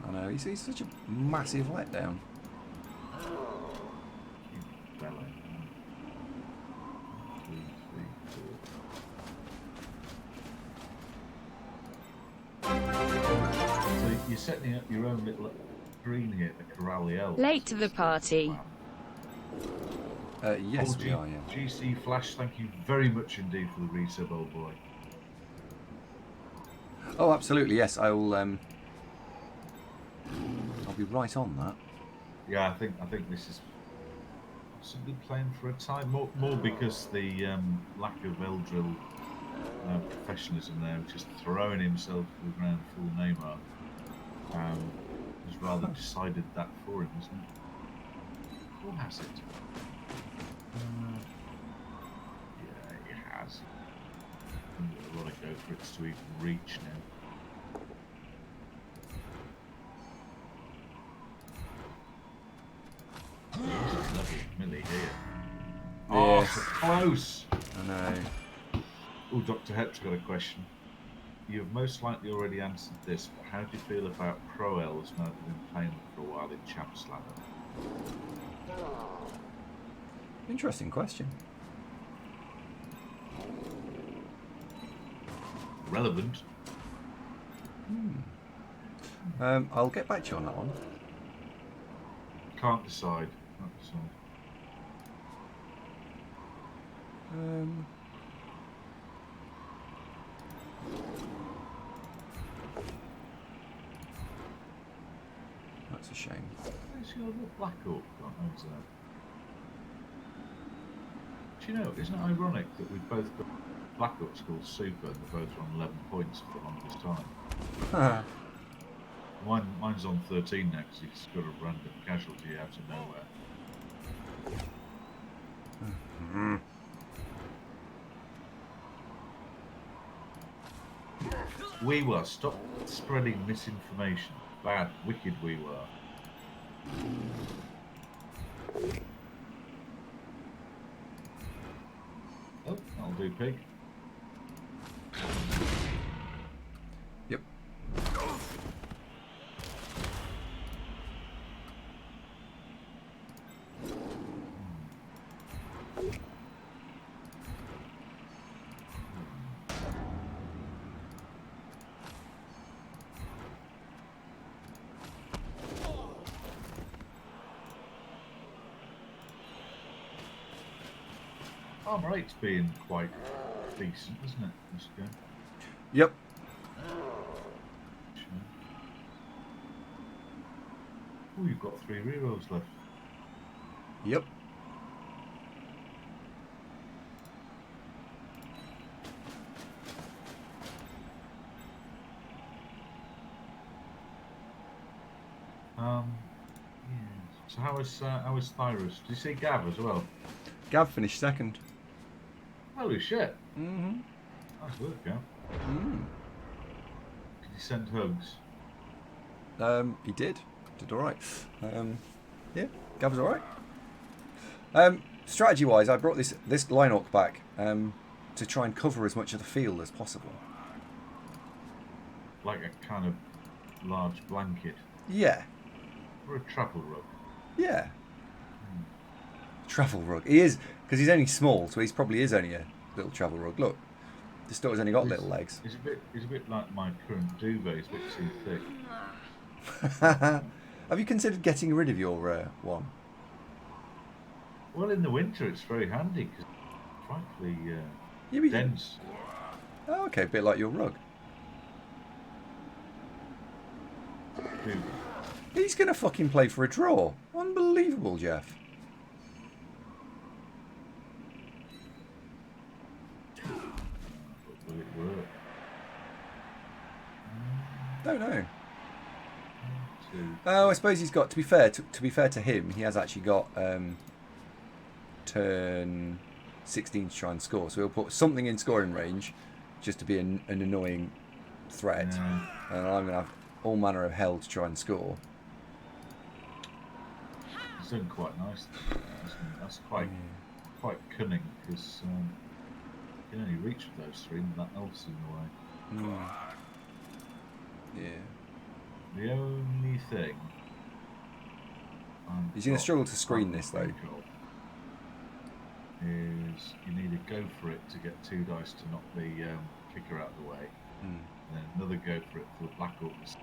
I know, he's such a massive letdown. Well, 1, 2, 3, 4. So you're setting up your own little green here to corral the elves. Late to the party. Yes, we are, yeah. GC Flash, thank you very much indeed for the resub, old boy. Oh, absolutely, yes. I'll be right on that. Yeah, I think this is possibly playing for a tie. More because the lack of Eldril professionalism there, just throwing himself to the ground full Neymar, has rather decided that for him, isn't it? Who has it? Yeah, he has. I've got to go for it to even reach now. Millie here. Yeah. Oh, so close! I know. Oh, Dr. Hep's got a question. You have most likely already answered this, but how do you feel about Pro Elves now that you've been playing them for a while in Champs Ladder? Interesting question. Relevant. I'll get back to you on that one. Can't decide. Can't decide. That's a shame. Where's your little Black Orc gone? Where's that? Do you know, isn't it ironic that we've both got Black Orcs called Super and they're both on 11 points for the longest time? Mine's on 13 now because he's got a random casualty out of nowhere. We were. Stop spreading misinformation. Bad, wicked we were. Oh, that'll do, pig. Yep. Armour 8's being quite decent, isn't it, this game? Yep. Oh, you've got 3 rerolls left. Yep. Yeah. So how is Thyrus? Did you see Gav as well? Gav finished second. Holy shit! Mm-hmm. Nice work, Gav. Mm. Did he send hugs? He did. Did all right. Yeah, Gav was all right. Strategy-wise, I brought this line orc back to try and cover as much of the field as possible. Like a kind of large blanket. Yeah. Or a travel rug. Yeah. Travel rug. He is, because he's only small, so he probably is only a little travel rug. Look, this dog's only got little legs. It's a bit like my current duvet. It's a bit too thick. Have you considered getting rid of your one? Well, in the winter it's very handy because it's frankly dense. Oh, okay, a bit like your rug. Duvet. He's going to fucking play for a draw. Unbelievable, Jeff. Will it work? Don't know. 2. Oh, I suppose he's got. To be fair to him, he has actually got turn 16 to try and score. So he'll put something in scoring range, just to be an annoying threat. Yeah. And I'm going to have all manner of hell to try and score. It's done quite nice. That's quite cunning because you can only reach with those 3 and that elf's in the way. Yeah. The only thing He's going to struggle to screen this though. Is you need to go for it to get 2 dice to knock the kicker out of the way, and then another go for it for the Black Orcs.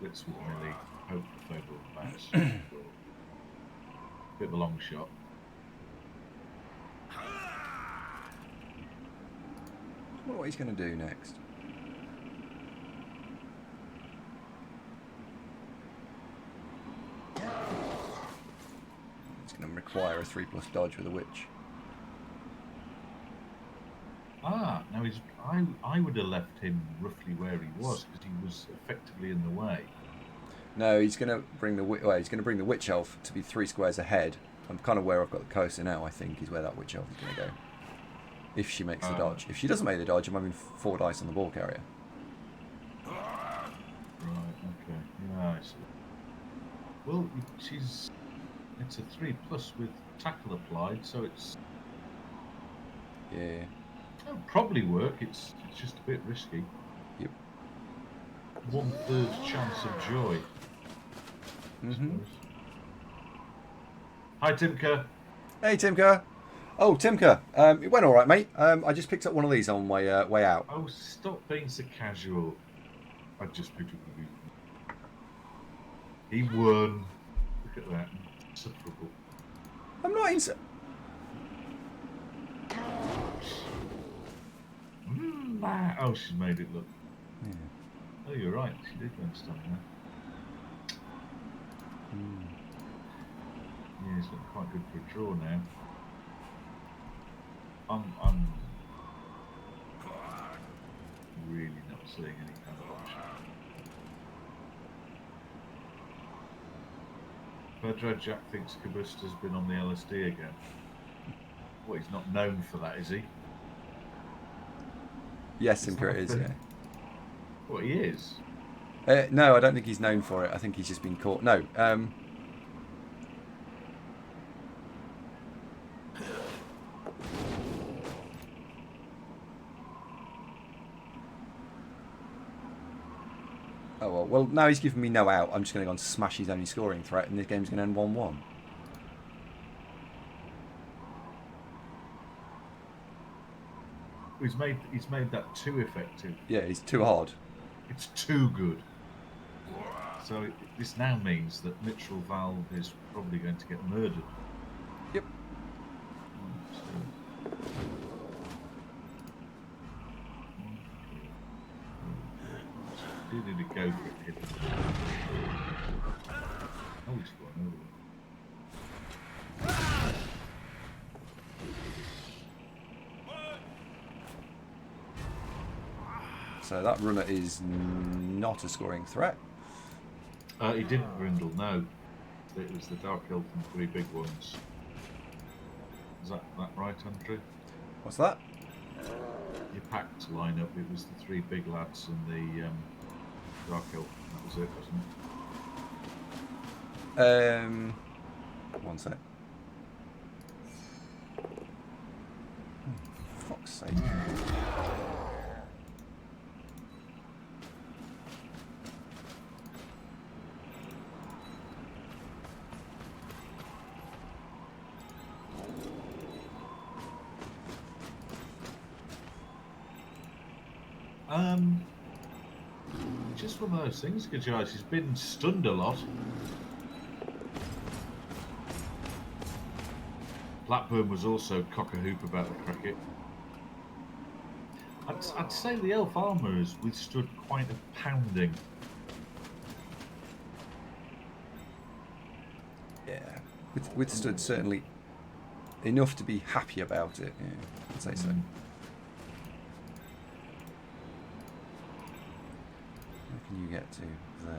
Blitz with melee, hope for favourable bounce. Bit of a long shot. I wonder what he's going to do next. It's going to require a 3+ dodge with a witch. Ah, now I would have left him roughly where he was because he was effectively in the way. No, he's going to bring the he's going to bring the witch elf to be 3 squares ahead. I'm kind of where I've got the coaster now. I think is where that witch elf is going to go. If she makes the dodge. If she doesn't make the dodge, I'm having 4 dice on the ball carrier. Right. Okay. Yeah, I see. Well, it's a 3+ with tackle applied, so it's. Yeah. It'll probably work. It's just a bit risky. Yep. 1/3 chance of joy. Hi, Timka. Hey, Timka. Oh, Timka. It went all right, mate. I just picked up one of these on my way out. Oh, stop being so casual. I just picked up the. He won. Look at that. Insufferable. I'm not in. Oh, she's made it look. Yeah. Oh, you're right. She did go and stand there. Yeah, he's looking quite good for a draw now. I'm really not seeing any kind of option. Pedro Jack thinks Kabusta's been on the LSD again. Well, he's not known for that, is he? Yes, Timka it is, yeah. What, he is? No, I don't think he's known for it. I think he's just been caught. No. Oh, well, now he's giving me no out. I'm just going to go and smash his only scoring threat, and this game's going to end 1-1. He's made that too effective. Yeah, he's too hard. It's too good. So this now means that Mitchell Valve is probably going to get murdered. Yep. Do need to go for it. Hit him. Oh, he's got another one. So that runner is not a scoring threat. He didn't brindle, no. It was the Dark Elf and 3 big ones. Is that right, Andrew? What's that? Your packed lineup, it was the 3 big lads and the Dark Elf. That was it, wasn't it? One sec. Fuck's sake. Just one of those things, Gajai. He's been stunned a lot. Blackburn was also cock-a-hoop about the cricket. I'd say the elf armour has withstood quite a pounding. Yeah, withstood certainly enough to be happy about it. Yeah, I'd say so. Where can you get to? There.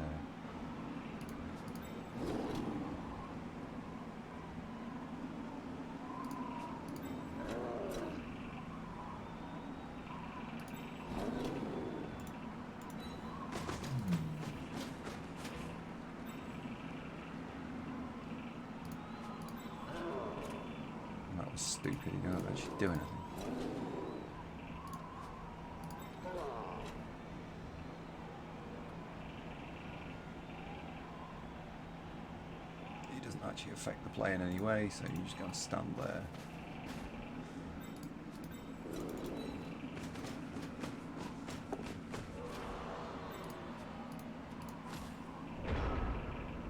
That was stupid. You don't actually do anything. actually affect the play in any way, so you just go and stand there.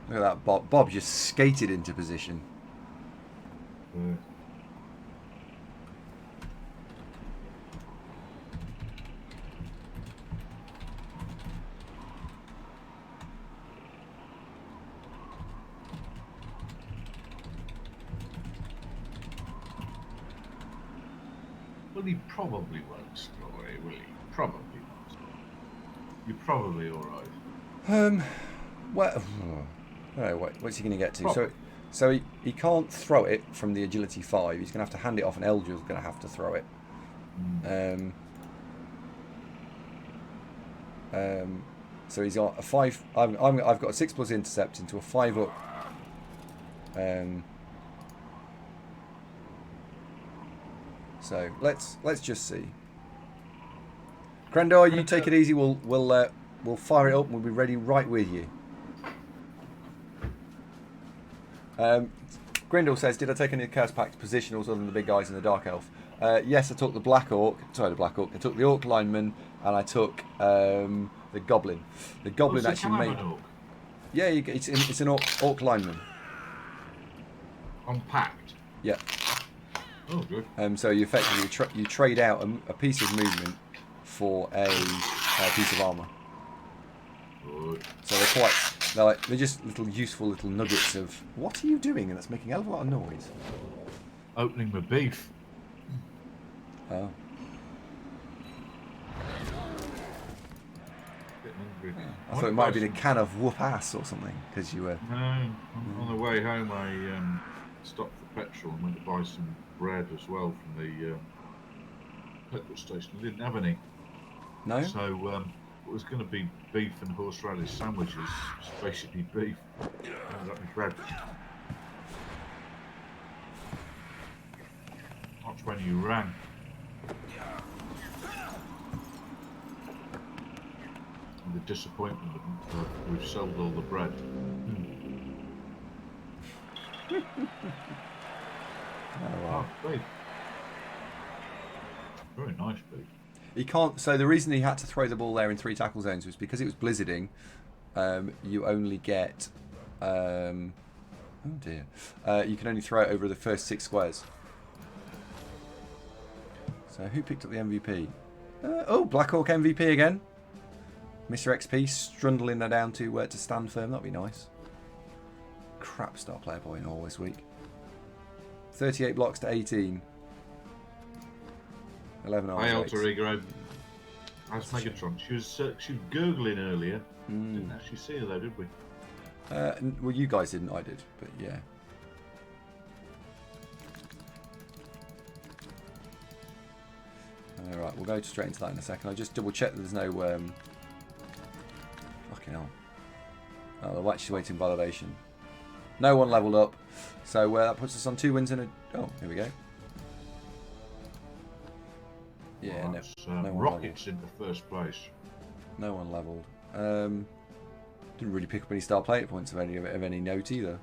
Look at that, Bob. Bob just skated into position. Well, he probably won't destroy, will he? Probably not. You're probably alright. Well, I don't know, what's he going to get to? Probably. So he can't throw it from the agility 5. He's going to have to hand it off, and Elves going to have to throw it. So he's got a 5. I've got a 6+ intercept into a 5 up. So let's just see. Grendor, you take it easy. We'll fire it up, and we'll be ready right with you. Grindle says, did I take any Chaos Pact positionals other than the big guys in the Dark Elf? Yes, I took the Black Orc. Sorry, the Black Orc. I took the Orc Lineman, and I took the Goblin. The Goblin actually made... Yeah, it's an Orc Lineman. On Pact? Yeah. Oh, good. So you effectively you trade out a piece of movement for a piece of armour. Good. So they're just little useful little nuggets of what are you doing, and that's making a hell of a lot of noise. Opening the beef. Oh. Getting hungry. I thought it might have been a can of whoop ass or something because you were. No, on the way home I stopped for petrol and went to buy some bread as well from the petrol station. I didn't have any. No. So it was going to be beef and horseradish sandwiches. It's basically beef. I haven't got any bread. That's when you rang. And the disappointment of we've sold all the bread. Oh, wow. Beef. Very nice beef. He can't. So the reason he had to throw the ball there in 3 tackle zones was because it was blizzarding. You only get. Oh dear. You can only throw it over the first 6 squares. So who picked up the MVP? Oh, Black Orc MVP again. Mr. XP strundling her down to stand firm. That'd be nice. Crap star player point all this week. 38 blocks to 18. 11 Hi, Alter Ego. How's Megatron? She was Googling earlier. Didn't actually see her though, did we? Well, you guys didn't, I did, but yeah. Alright, we'll go straight into that in a second. I'll just double check that there's no... Fucking hell. Oh, they're actually waiting validation. No one leveled up. So that puts us on 2 wins and a... Oh, here we go. Yeah, no one Rockets leveled. Into first place. No one levelled. Didn't really pick up any star player points of any note either.